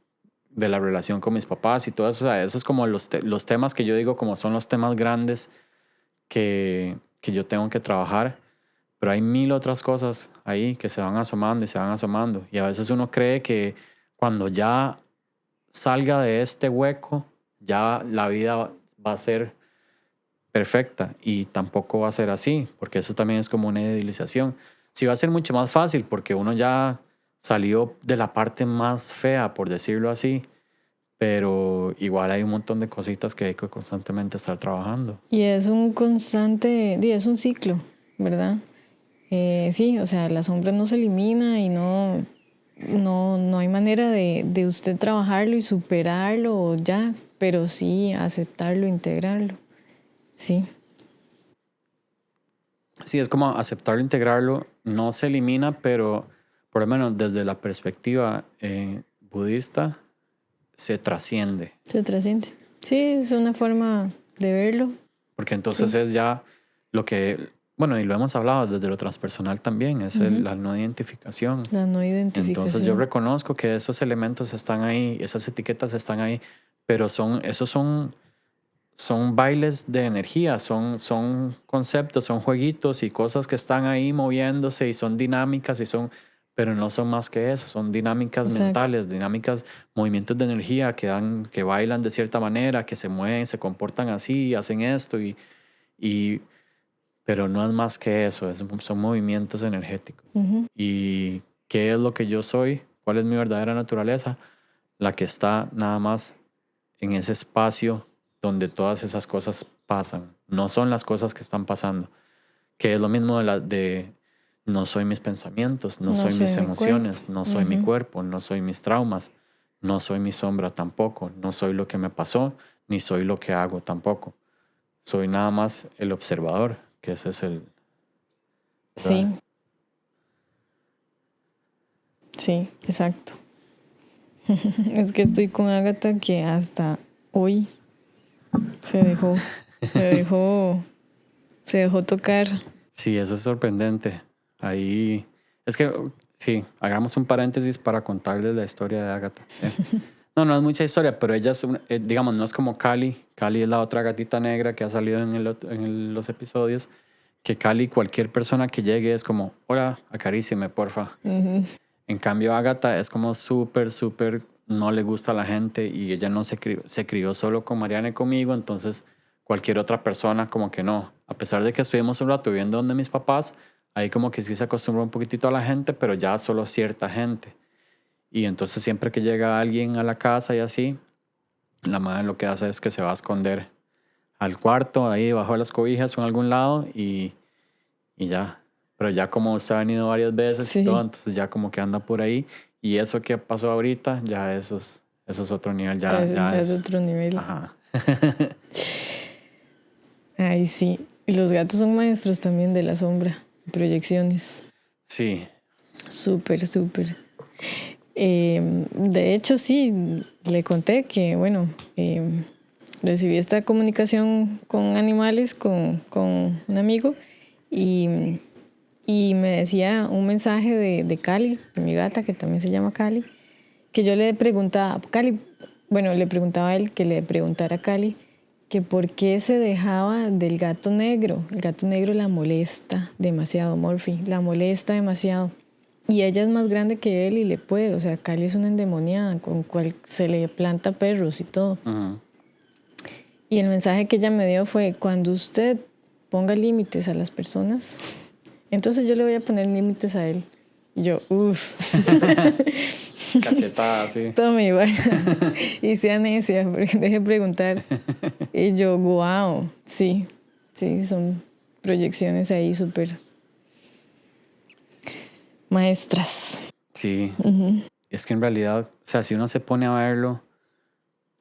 de la relación con mis papás y todo eso, o sea, eso es como los temas que yo digo como son los temas grandes que yo tengo que trabajar, pero hay mil otras cosas ahí que se van asomando y se van asomando. Y a veces uno cree que cuando ya salga de este hueco, ya la vida va a ser perfecta y tampoco va a ser así, porque eso también es como una idealización. Sí va a ser mucho más fácil porque uno ya salió de la parte más fea, por decirlo así, pero igual hay un montón de cositas que hay que constantemente estar trabajando. Y es un constante, es un ciclo, ¿verdad? Sí, o sea, la sombra no se elimina y no hay manera de usted trabajarlo y superarlo ya, pero sí aceptarlo, integrarlo. Sí, Sí, es como aceptarlo, integrarlo, no se elimina, pero por lo menos desde la perspectiva budista se trasciende, se trasciende. Sí, es una forma de verlo. porque entonces Sí. es ya lo que, bueno, y lo hemos hablado desde lo transpersonal también, es Ujú. la no identificación. La no Entonces yo identificación. reconozco que esos elementos están ahí, esas etiquetas están ahí, pero son bailes de energía, son conceptos, son jueguitos y cosas que están ahí moviéndose y son dinámicas pero no son más que eso, son dinámicas Exacto. mentales, dinámicas, movimientos de energía que bailan de cierta manera, que se mueven, se comportan así, hacen esto y pero no es más que eso, son movimientos energéticos. Ujú. ¿Y qué es lo que yo soy? ¿Cuál es mi verdadera naturaleza? La que está nada más en ese espacio donde todas esas cosas pasan. No son las cosas que están pasando. Que es lo mismo de no soy mis pensamientos, no No soy soy mis mi cuerpo. emociones, no soy mi Ujú. cuerpo, no soy mis traumas, no soy mi sombra tampoco, no soy lo que me pasó, ni soy lo que hago tampoco. Soy nada más el observador, que ese es el, Sí, ¿verdad? sí, exacto. Es que estoy con Agatha que hasta hoy se dejó, se dejó, se dejó tocar. Sí, eso es sorprendente. Ahí, es que, sí, hagamos un paréntesis para contarles la historia de Agatha. No, no es mucha historia, pero ella es, digamos, no es como Cali. Cali es la otra gatita negra que ha salido los episodios. Que Cali, cualquier persona que llegue es como, hola, acaríciame, porfa. Ujú. En cambio, Agatha es como súper, no le gusta a la gente y ella no se crió solo con Mariana y conmigo, entonces cualquier otra persona como que no. A pesar de que estuvimos un rato viviendo donde mis papás, ahí como que sí se acostumbró un poquitito a la gente, pero ya solo cierta gente. Y entonces siempre que llega alguien a la casa y así, la madre lo que hace es que se va a esconder al cuarto, ahí bajo las cobijas o en algún lado y ya. Pero ya como se ha venido varias veces y todo, Sí, entonces ya como que anda por ahí. Y eso que pasó ahorita, ya eso es otro nivel, ya es, ya ya es es. otro nivel. Ajá. Ay, sí. Y los gatos son maestros también de la sombra, proyecciones. Sí, Súper, súper. De hecho, sí, le conté que, bueno, recibí esta comunicación con animales, con un amigo, y, y me decía un mensaje de Cali, de mi gata, que también se llama Cali, que yo le preguntaba, Cali, bueno, le preguntaba a él que le preguntara a Cali que por qué se dejaba del gato negro. El gato negro la molesta demasiado, Morphy, la molesta demasiado. Y ella es más grande que él y le puede, o sea, Cali es una endemoniada con cual se le planta perros y todo. Ujú. Y el mensaje que ella me dio fue, cuando usted ponga límites a las personas, entonces yo le voy a poner límites a él. Y yo, uff. Cachetada, sí. Tome, vaya. Y sea necia, deje preguntar. Y yo, wow, sí, son proyecciones ahí súper maestras. Sí, Ujú. es que en realidad, o sea, si uno se pone a verlo,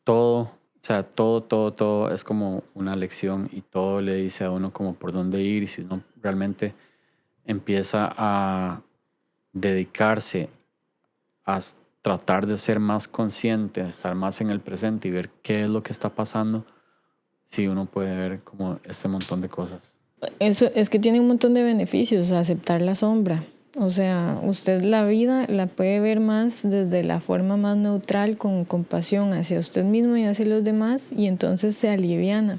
todo, o sea, todo es como una lección y todo le dice a uno como por dónde ir y si uno realmente empieza a dedicarse a tratar de ser más consciente, a estar más en el presente y ver qué es lo que está pasando, sí uno puede ver como este montón de cosas. Eso es que tiene un montón de beneficios, aceptar la sombra. O sea, usted la vida la puede ver más desde la forma más neutral, con compasión hacia usted mismo y hacia los demás, y entonces se aliviana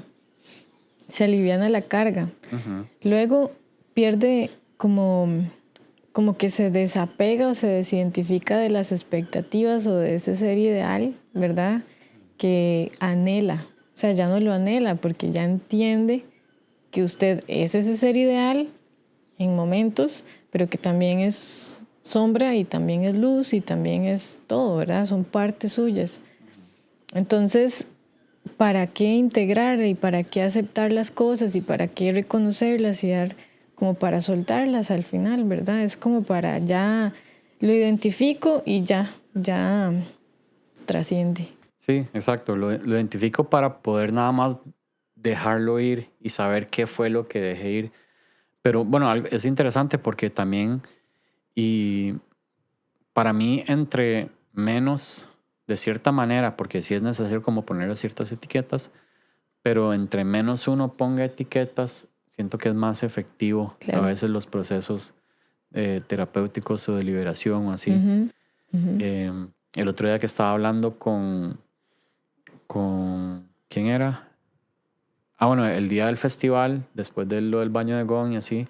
la carga. Ujú. Luego pierde como que se desapega o se desidentifica de las expectativas o de ese ser ideal, ¿verdad? Que anhela. O sea, ya no lo anhela porque ya entiende que usted es ese ser ideal en momentos, pero que también es sombra y también es luz y también es todo, ¿verdad? Son partes suyas. Entonces, ¿para qué integrar y para qué aceptar las cosas y para qué reconocerlas y dar como para soltarlas al final, ¿verdad? Es como para ya lo identifico y ya trasciende. Sí, exacto, lo identifico para poder nada más dejarlo ir y saber qué fue lo que dejé ir. Pero bueno, es interesante porque también, y para mí, entre menos, de cierta manera, porque sí es necesario como ponerle ciertas etiquetas, pero entre menos uno ponga etiquetas, siento que es más efectivo a Claro. veces los procesos terapéuticos o de liberación o así. Ujú, ujú. El otro día que estaba hablando ¿quién era? Ah, bueno, el día del festival, después de lo del baño de Gong y así,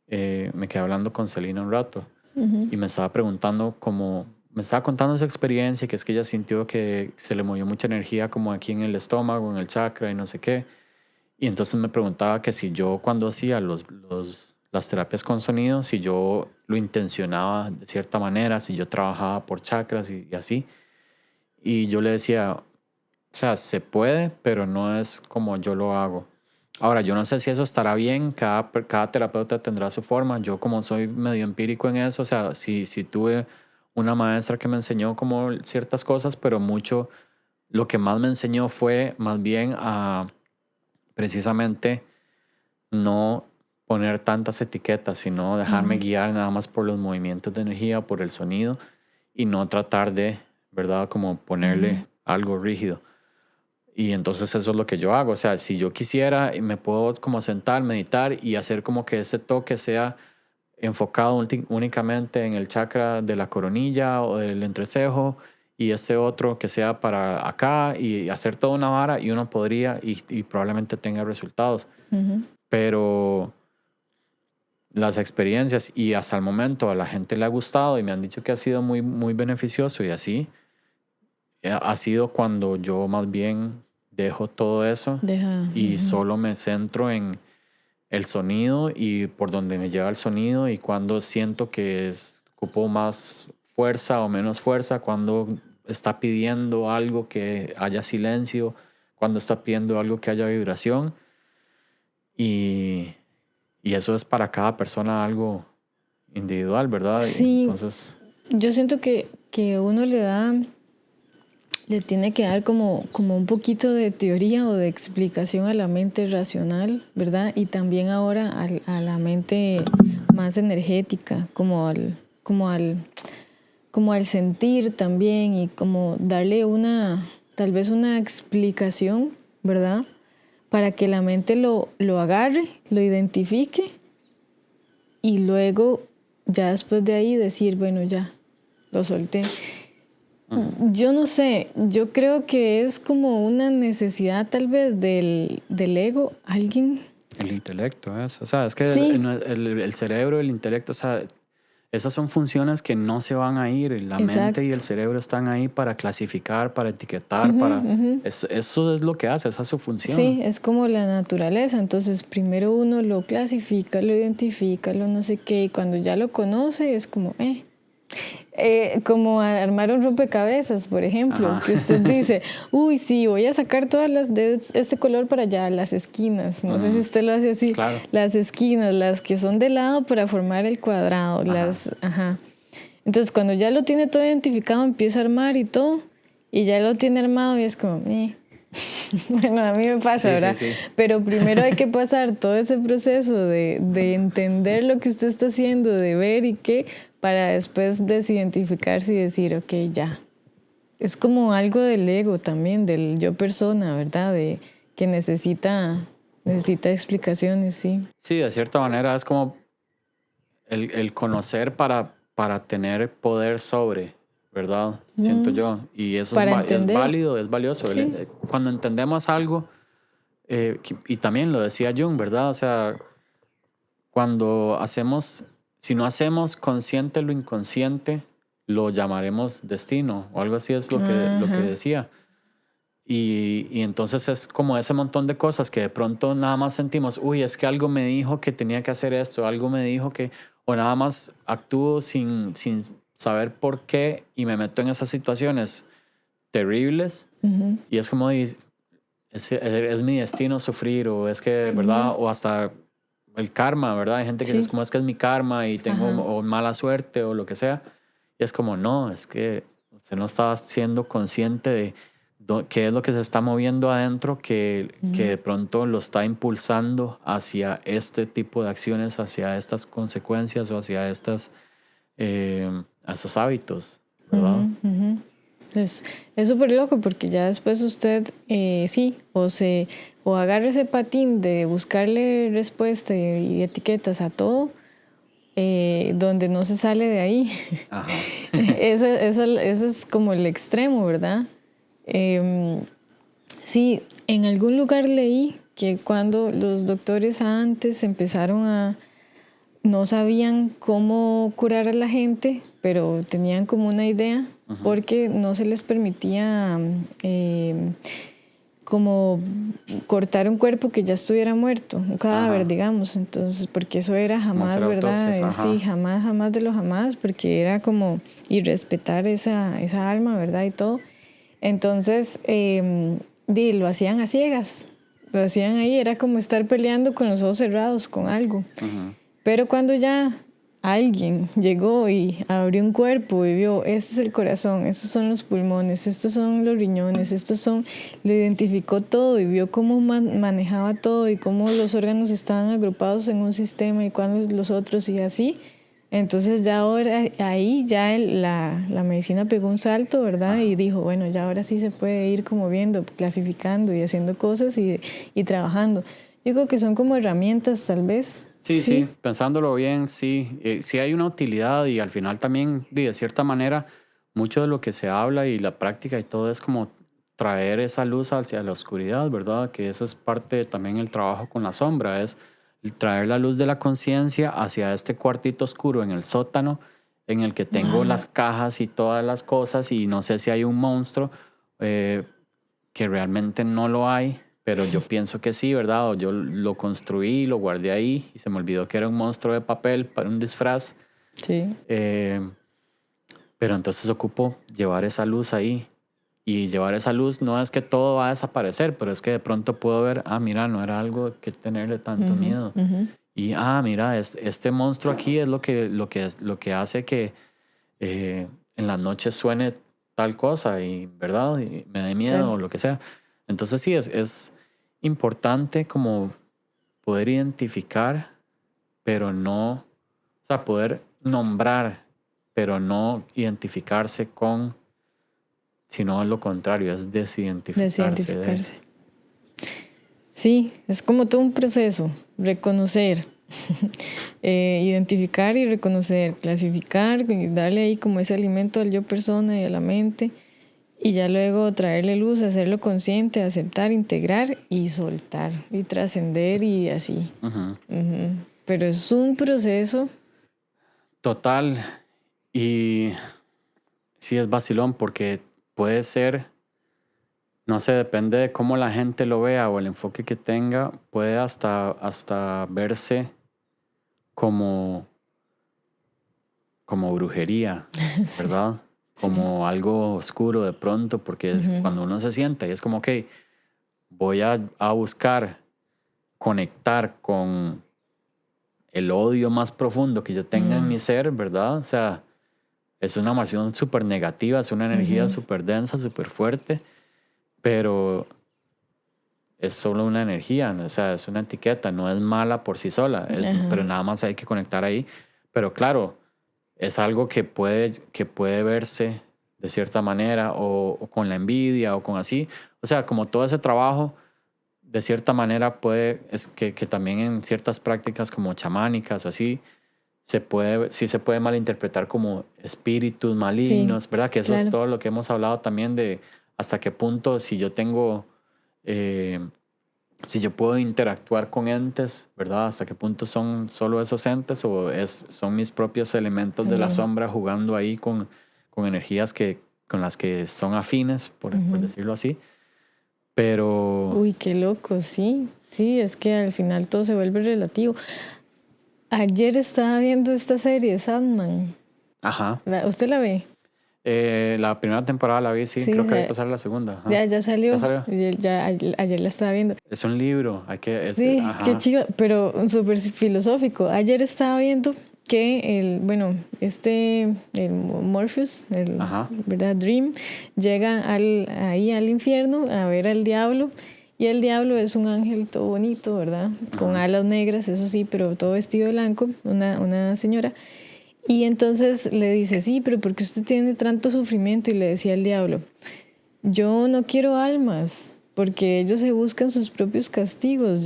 me quedé hablando con Celina un rato Ujú. y me estaba preguntando como, me estaba contando su experiencia, que es que ella sintió que se le movió mucha energía como aquí en el estómago, en el chakra y no sé qué. Y entonces me preguntaba que si yo cuando hacía las terapias con sonido, si yo lo intencionaba de cierta manera, si yo trabajaba por chakras y así. Y yo le decía, o sea, se puede, pero no es como yo lo hago. Ahora, yo no sé si eso estará bien, cada terapeuta tendrá su forma. Yo como soy medio empírico en eso, o sea, sí tuve una maestra que me enseñó como ciertas cosas, pero mucho, lo que más me enseñó fue más bien a precisamente no poner tantas etiquetas, sino dejarme Ujú. guiar nada más por los movimientos de energía, por el sonido y no tratar de, ¿verdad? Como Ujú. ponerle algo rígido. Y entonces eso es lo que yo hago. O sea, si yo quisiera, me puedo como sentar, meditar y hacer como que ese toque sea enfocado únicamente en el chakra de la coronilla o del entrecejo y este otro que sea para acá y hacer toda una vara y uno podría y probablemente tenga resultados. Ujú. Pero las experiencias y hasta el momento a la gente le ha gustado y me han dicho que ha sido muy beneficioso y así, ha sido cuando yo más bien dejo todo eso Deja. y Ujú. solo me centro en el sonido y por donde me lleva el sonido y cuando siento que ocupo más fuerza o menos fuerza, cuando está pidiendo algo que haya silencio, cuando está pidiendo algo que haya vibración y, y eso es para cada persona algo individual, ¿verdad? Y Sí, entonces, yo siento que uno le tiene que dar como un poquito de teoría o de explicación a la mente racional, ¿verdad? Y también ahora a la mente más energética, como al como al sentir también y como darle tal vez una explicación, ¿verdad? Para que la mente lo agarre, lo identifique y luego ya después de ahí decir, bueno, ya, lo solté. Yo no sé, yo creo que es como una necesidad tal vez del ego, alguien. El intelecto es, o sea, es que Sí, el cerebro, el intelecto, o sea, esas son funciones que no se van a ir. La mente y el exacto. cerebro están ahí para clasificar, para etiquetar, Ujú, para... ujú. Eso es lo que hace, esa es su función. Sí, es como la naturaleza. Entonces, primero uno lo clasifica, lo identifica, lo no sé qué, y cuando ya lo conoce es como, como armar un rompecabezas, por ejemplo, Ajá. que usted dice, uy, sí, voy a sacar todas las de este color para allá, las esquinas. No sé si Ujú. usted lo hace así, Claro. las esquinas, las que son de lado para formar el cuadrado, Ajá. ajá. Entonces, cuando ya lo tiene todo identificado, empieza a armar y todo, y ya lo tiene armado y es como, Bueno, a mí me pasa, Sí, sí, ¿verdad? sí. Pero primero hay que pasar todo ese proceso de entender lo que usted está haciendo, de ver y qué, para después desidentificarse y decir, ok, ya. Es como algo del ego también, del yo persona, ¿verdad? De que necesita explicaciones, sí. Sí, de cierta manera es como el conocer para tener poder sobre, ¿verdad? Siento Mm, yo. Y eso para es entender, válido, es valioso. sí. Cuando entendemos algo, y también lo decía Jung, ¿verdad? O sea, cuando hacemos, si no hacemos consciente lo inconsciente, lo llamaremos destino, o algo así es lo que Ajá. decía. Y entonces es como ese montón de cosas que de pronto nada más sentimos, uy, es que algo me dijo que tenía que hacer esto, algo me dijo que, o nada más actúo sin saber por qué y me meto en esas situaciones terribles Ujú, y es como, es mi destino sufrir, o es que, ¿verdad? ujú, O hasta el karma, ¿verdad? Hay gente que dice, sí. como es que es mi karma y tengo Ajá. o mala suerte o lo que sea. Y es como, no, es que usted no está siendo consciente de qué es lo que se está moviendo adentro que Ujú, de pronto lo está impulsando hacia este tipo de acciones, hacia estas consecuencias o hacia a esos hábitos, ¿verdad? ujú, ujú. Es súper loco porque ya después usted, sí, o agarra ese patín de buscarle respuesta y etiquetas a todo, donde no se sale de ahí. Ajá. Ese es como el extremo, ¿verdad? Em, sí, en algún lugar leí que cuando los doctores antes no sabían cómo curar a la gente, pero tenían como una idea Ujú. porque no se les permitía como cortar un cuerpo que ya estuviera muerto, un cadáver, Ajá. digamos. Entonces, porque eso era Como hacer jamás, ¿verdad? autopsias, Sí, ajá. jamás, jamás de los jamás, porque era como irrespetar esa alma, ¿verdad? Y todo. Entonces, lo hacían a ciegas, lo hacían ahí, era como estar peleando con los ojos cerrados, con algo. Ujú. Pero cuando ya alguien llegó y abrió un cuerpo y vio, este es el corazón, estos son los pulmones, estos son los riñones, lo identificó todo y vio cómo manejaba todo y cómo los órganos estaban agrupados en un sistema y cuándo los otros y así. Entonces ya ahora ahí ya la medicina pegó un salto, ¿verdad? Y Ajá. dijo, bueno, ya ahora sí se puede ir como viendo, clasificando y haciendo cosas y trabajando. Yo creo que son como herramientas tal vez, Sí, sí, sí. pensándolo bien, sí, sí hay una utilidad y al final también, de cierta manera, mucho de lo que se habla y la práctica y todo es como traer esa luz hacia la oscuridad, ¿verdad? Que eso es parte también del trabajo con la sombra, es el traer la luz de la conciencia hacia este cuartito oscuro en el sótano en el que tengo Ah, las cajas y todas las cosas y no sé si hay un monstruo, eh, que realmente no lo hay, pero yo pienso que sí, ¿verdad? O yo lo construí, lo guardé ahí y se me olvidó que era un monstruo de papel para un disfraz. sí. Eh, pero entonces ocupo llevar esa luz ahí. Y llevar esa luz no es que todo va a desaparecer, pero es que de pronto puedo ver, mira, no era algo que tenerle tanto Ujú, miedo. ujú. Y, mira, este monstruo aquí es lo que hace que eh, en las noches suene tal cosa y, ¿verdad? Y me dé miedo Claro. o lo que sea. Entonces sí, es importante como poder identificar, pero no, o sea, poder nombrar. pero no identificarse con, sino lo contrario, es desidentificarse de. Desidentificarse. Sí, es como todo un proceso, reconocer, identificar y reconocer, clasificar, y darle ahí como ese alimento al yo persona y a la mente, y ya luego traerle luz, hacerlo consciente, aceptar, integrar y soltar, y trascender y así. Ujú. Ujú. Pero es un proceso. Total. Y sí es vacilón porque puede ser, no sé, depende de cómo la gente lo vea o el enfoque que tenga, puede hasta verse como, como brujería, Sí, ¿verdad? sí. Como algo oscuro de pronto, porque es Ujú, cuando uno se sienta y es como, ok, voy a buscar conectar con el odio más profundo que yo tenga en mm, mi ser, ¿verdad? O sea, es una emoción súper negativa, es una energía ujú. súper densa, súper fuerte, pero es solo una energía, ¿no? O sea, es una etiqueta, no es mala por sí sola, pero Ajá, nada más hay que conectar ahí. Pero claro, es algo que puede verse de cierta manera o con la envidia o con así. O sea, como todo ese trabajo, de cierta manera es que también en ciertas prácticas como chamánicas o así, sí se puede malinterpretar como espíritus sí, malignos, ¿verdad? Que eso es claro. todo lo que hemos hablado también de hasta qué punto si yo tengo, eh, si yo puedo interactuar con entes, ¿verdad? Hasta qué punto son solo esos entes o son mis propios elementos de la También. sombra jugando ahí con energías con las que son afines, por Ujú. decirlo así. Pero, Uy, qué loco, sí. Sí, es que al final todo se vuelve relativo. Ayer estaba viendo esta serie, Sandman. ajá, ¿Usted la ve? la primera temporada la vi, sí, Sí, creo que ahorita sale la segunda, ajá. ya ¿Ya salió. salió? Ayer la estaba viendo. Es un libro, Sí, qué ajá, chido, pero súper filosófico. Ayer estaba viendo que el Morpheus, ajá, ¿verdad? Dream, llega ahí al infierno a ver al diablo. Y el diablo es un ángel todo bonito, ¿verdad? Con ajá, alas negras, eso sí, pero todo vestido de blanco, una señora. Y entonces le dice, sí, pero ¿por qué usted tiene tanto sufrimiento? Y le decía el diablo, yo no quiero almas, porque ellos se buscan sus propios castigos.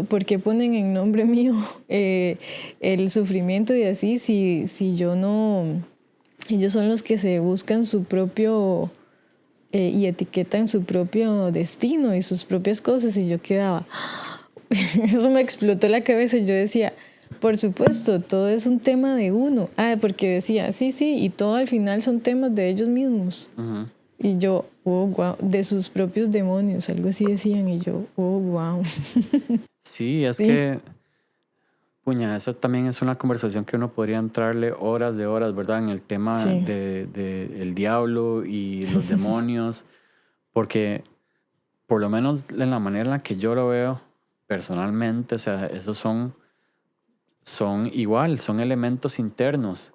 ¿Por qué ponen en nombre mío el sufrimiento y así si yo no, ellos son los que se buscan su propio y etiquetan su propio destino y sus propias cosas y yo quedaba, eso me explotó la cabeza y yo decía, por supuesto, todo es un tema de uno. Ah, porque decía, sí, sí, y todo al final son temas de ellos mismos. ujú. Y yo, oh, wow, de sus propios demonios, algo así decían, y yo, oh, wow. Sí, es Sí, que, puña, eso también es una conversación que uno podría entrarle horas de horas, ¿verdad? En el tema sí. de el diablo y los demonios, porque por lo menos en la manera en la que yo lo veo personalmente, o sea, esos son igual, son elementos internos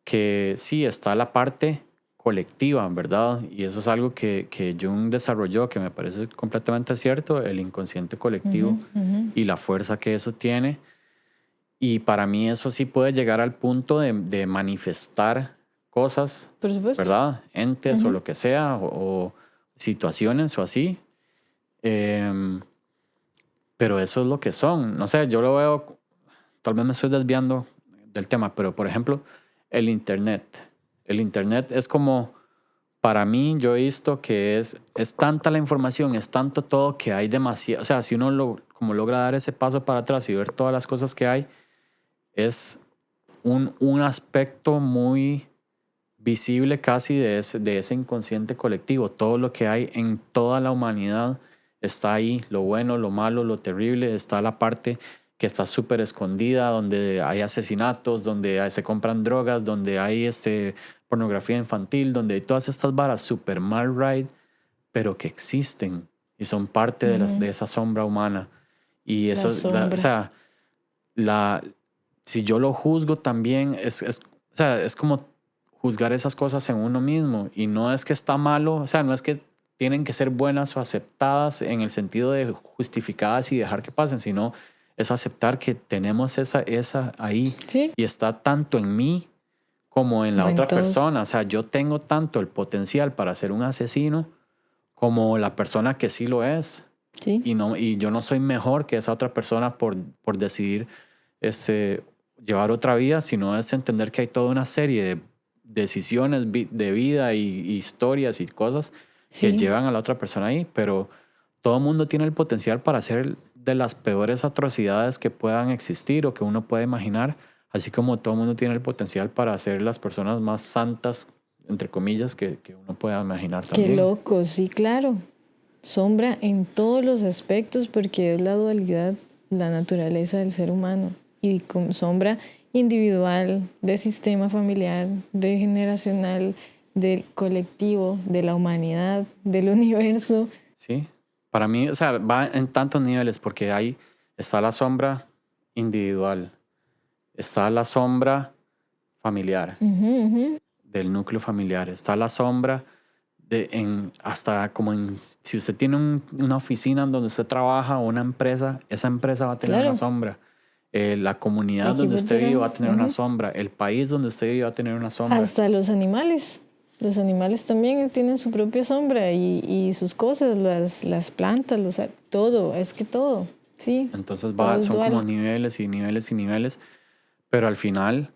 que sí, está la parte colectiva, ¿verdad? Y eso es algo que Jung desarrolló, que me parece completamente cierto, el inconsciente Ujú, colectivo ujú. y la fuerza que eso tiene. Y para mí eso sí puede llegar al punto de manifestar cosas, Por supuesto. ¿verdad? Entes o Ujú. lo que sea, o situaciones o así. Em, pero eso es lo que son. No sé, yo lo veo, tal vez me estoy desviando del tema, pero por ejemplo, el Internet. El Internet es como, para mí, yo he visto que es tanta la información, es tanto todo que hay demasiado, o sea, si uno como logra dar ese paso para atrás y ver todas las cosas que hay, es un aspecto muy visible casi de ese inconsciente colectivo. Todo lo que hay en toda la humanidad está ahí, lo bueno, lo malo, lo terrible, está la parte que está súper escondida, donde hay asesinatos, donde se compran drogas, donde hay pornografía infantil, donde hay todas estas varas super mal right, pero que existen y son parte de Ujú. esa sombra humana. Y La eso, o sombra. sea, la, si yo lo juzgo también, o sea, es como juzgar esas cosas en uno mismo. Y no es que está malo, o sea, no es que tienen que ser buenas o aceptadas en el sentido de justificadas y dejar que pasen, sino es aceptar que tenemos esa ahí Sí, y está tanto en mí como en la como en otra todos. persona. O sea, yo tengo tanto el potencial para ser un asesino como la persona que sí lo es. Sí, Y yo no soy mejor que esa otra persona por decidir este, llevar otra vida, sino es entender que hay toda una serie de decisiones de vida y historias y cosas que sí. llevan a la otra persona ahí, pero todo el mundo tiene el potencial para hacer de las peores atrocidades que puedan existir o que uno pueda imaginar, así como todo el mundo tiene el potencial para ser las personas más santas, entre comillas, que uno pueda imaginar Qué también. loco, sí, claro. Sombra en todos los aspectos porque es la dualidad, la naturaleza del ser humano. Y con sombra individual, de sistema familiar, de generacional, del colectivo, de la humanidad, del universo. Sí, para mí, o sea, va en tantos niveles porque ahí está la sombra individual, está la sombra familiar, Ujú, ujú. del núcleo familiar, está la sombra hasta como si usted tiene una oficina en donde usted trabaja o una empresa, esa empresa va a tener una Claro, sombra. La comunidad donde equipo de usted vive va trabajo. a tener una Ujú. sombra, el país donde usted vive va a tener una sombra. Hasta los animales. Los animales también tienen su propia sombra y sus cosas, las plantas, todo, es que todo, sí, Entonces todo es son como dual. niveles y niveles y niveles, pero al final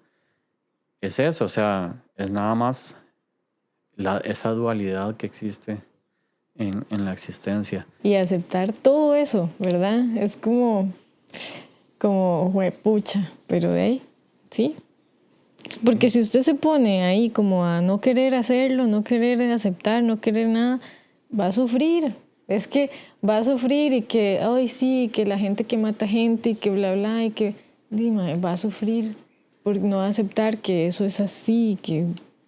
es eso, o sea, es nada más esa dualidad que existe en la existencia. Y aceptar todo eso, ¿verdad? Es como, juepucha, pero de ahí, sí. Porque Sí, si usted se pone ahí como a no querer hacerlo, no querer aceptar, no querer nada, va a sufrir. Es que va a sufrir y que, ay, sí, que la gente que mata gente y que bla, bla, y que, dime, va a sufrir por no aceptar que eso es así y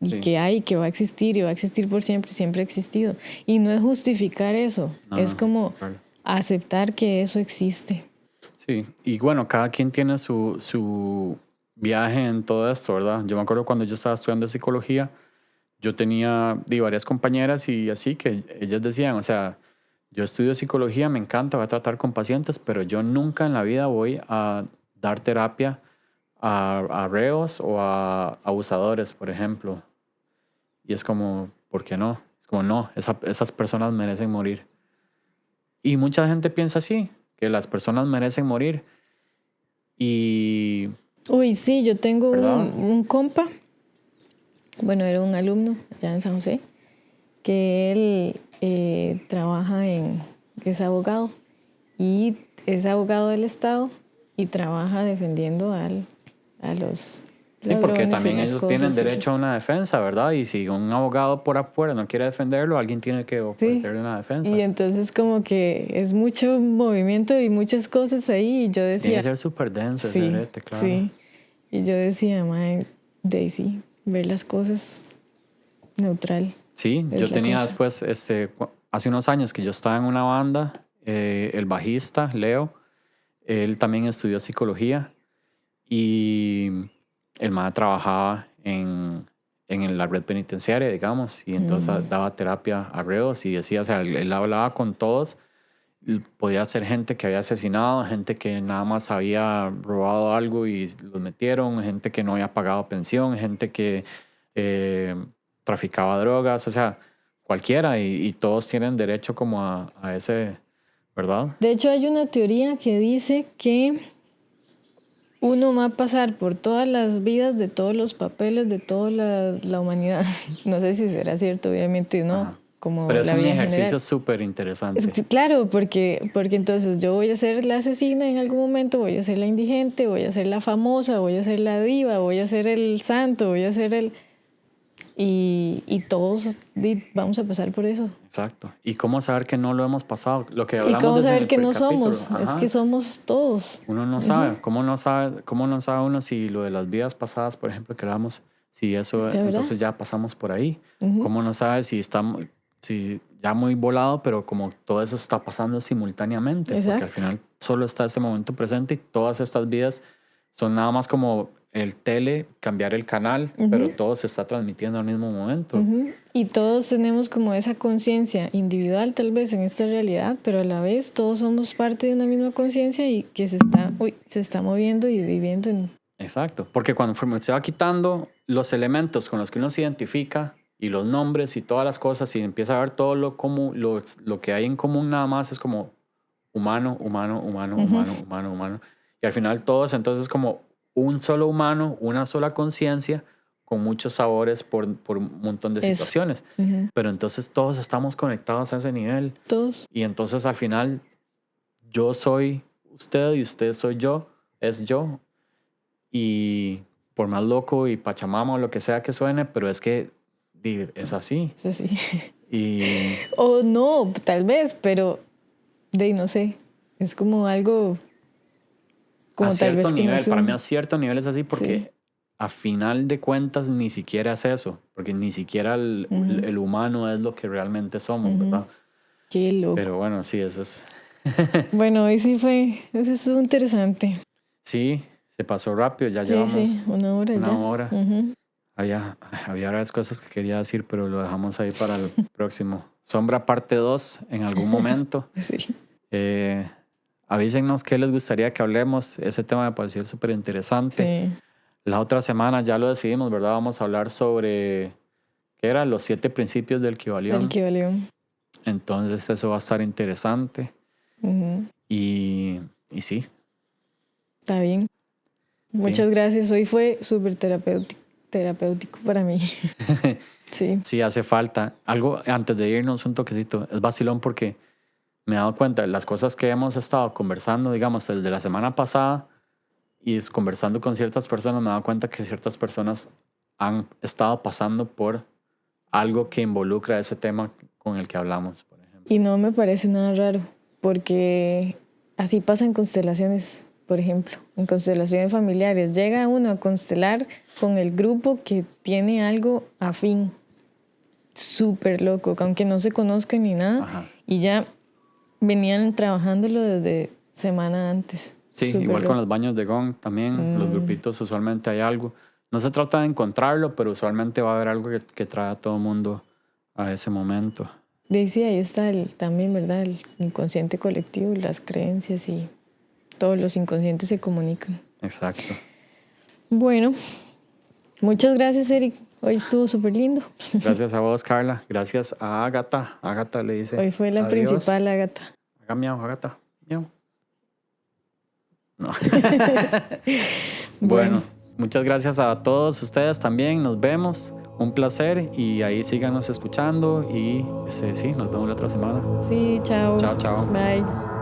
sí, que hay, que va a existir y va a existir por siempre y siempre ha existido. Y no es justificar eso, no, es no como justificarlo. aceptar que eso existe. Sí, y bueno, cada quien tiene su viaje en todo esto, ¿verdad? Yo me acuerdo cuando yo estaba estudiando psicología, yo tenía varias compañeras y así que ellas decían, o sea, yo estudio psicología, me encanta, voy a tratar con pacientes, pero yo nunca en la vida voy a dar terapia a reos o a abusadores, por ejemplo. Y es como, ¿por qué no? Es como, no, esas personas merecen morir. Y mucha gente piensa así, que las personas merecen morir. Y, Uy, sí, yo tengo ¿verdad? un compa, bueno, era un alumno allá en San José, que él trabaja que es abogado y es abogado del Estado y trabaja defendiendo a los Sí, porque ladrones y también las ellos tienen cosas. derecho a una defensa, ¿verdad? Y si un abogado por afuera no quiere defenderlo, alguien tiene que Sí, ofrecerle una y defensa. entonces como que es mucho movimiento y muchas cosas ahí y yo Sí, tiene que decía, ser súper denso ese sí, brete, claro. sí, y yo decía, mae, Daisy, ver las cosas neutral Sí, es yo la tenía cosa. después, hace unos años que yo estaba en una banda, el bajista, Leo, él también estudió psicología y el MAE trabajaba en la red penitenciaria, digamos, y entonces daba terapia a reos y decía, o sea, él hablaba con todos, podía ser gente que había asesinado, gente que nada más había robado algo y los metieron, gente que no había pagado pensión, gente que eh, traficaba drogas, o sea, cualquiera, y todos tienen derecho como a ese, ¿verdad? De hecho, hay una teoría que dice que uno va a pasar por todas las vidas de todos los papeles de toda la humanidad. No sé si será cierto, obviamente no, Ajá. como Pero es la un vida en general. ejercicio súper interesante. Claro, porque entonces yo voy a ser la asesina en algún momento, voy a ser la indigente, voy a ser la famosa, voy a ser la diva, voy a ser el santo, voy a ser el... Y todos vamos a pasar por eso. Exacto. ¿Y cómo saber que no lo hemos pasado? Lo que ¿Y hablamos cómo desde saber el que no capítulo. somos? Es que Ajá. somos todos. Uno no Ujú. sabe. Cómo no sabe uno si lo de las vidas pasadas, por ejemplo, que hablamos, si eso, ¿De verdad? entonces ya pasamos por ahí? Ujú. ¿Cómo no sabe si estamos, si ya muy volado, pero como todo eso está pasando simultáneamente? Porque al Exacto. final solo está ese momento presente y todas estas vidas son nada más como el tele, cambiar el canal, pero Ujú. todo se está transmitiendo al mismo momento. Ujú. Y todos tenemos como esa conciencia individual tal vez en esta realidad, pero a la vez todos somos parte de una misma conciencia y que se está moviendo y viviendo en... Exacto, porque cuando se va quitando los elementos con los que uno se identifica y los nombres y todas las cosas y empieza a ver todo lo que hay en común nada más es como humano, humano, humano, Ujú. humano, humano, humano. Y al final todos entonces como un solo humano, una sola conciencia con muchos sabores por un montón de Eso. situaciones. Ujú. Pero entonces todos estamos conectados a ese nivel. Todos. Y entonces al final yo soy usted y usted soy yo, es yo. Y por más loco y pachamama o lo que sea que suene, pero es que es así. Es así. Y O no, tal vez, pero no sé. Es como algo, como a tal vez cierto que nivel, nos para mí une. a cierto nivel es así porque Sí. a final de cuentas ni siquiera es eso, porque ni siquiera Ujú. el humano es lo que realmente somos, Ujú. ¿verdad? Qué loco. Pero bueno, sí, eso es... Bueno, hoy sí fue, eso estuvo interesante. Sí, se pasó rápido, ya Sí, llevamos 1 hora una ya. hora. Ujú. Había varias cosas que quería decir, pero lo dejamos ahí para el próximo. Sombra parte 2 en algún momento. Sí, Eh, avísennos qué les gustaría que hablemos. Ese tema me pareció súper interesante. sí, La otra semana ya lo decidimos, ¿verdad? Vamos a hablar sobre, ¿qué era? Los 7 principios del del Kybalión. Kybalión. Entonces eso va a estar interesante. Ujú. Y sí, Está bien. sí. Muchas gracias. Hoy fue súper terapéutico para mí. Sí, Sí, hace falta. Algo antes de irnos, un toquecito. Es vacilón porque me he dado cuenta de las cosas que hemos estado conversando, digamos, el de la semana pasada y conversando con ciertas personas, me he dado cuenta que ciertas personas han estado pasando por algo que involucra ese tema con el que hablamos, por ejemplo. y no me parece nada raro, porque así pasa en constelaciones, por ejemplo, en constelaciones familiares. Llega uno a constelar con el grupo que tiene algo afín, súper loco, que aunque no se conozcan ni nada, Ajá. y ya venían trabajándolo desde semana antes. Sí, Súper igual con loco. los baños de gong también, los grupitos usualmente hay algo. No se trata de encontrarlo, pero usualmente va a haber algo que trae a todo el mundo a ese momento. Sí, ahí está también, ¿verdad? El inconsciente colectivo, las creencias y todos los inconscientes se comunican. Exacto. Bueno, muchas gracias, Eric. Hoy estuvo súper lindo. Gracias a vos, Carla. Gracias a Ágata. Ágata le dice Hoy fue la adiós. principal, Ágata. Haga miau, Ágata. Miau. No. Bueno, muchas gracias a todos ustedes también. Nos vemos. Un placer y ahí síganos escuchando y sí, nos vemos la otra semana. Sí, chao. Chao, chao. Bye.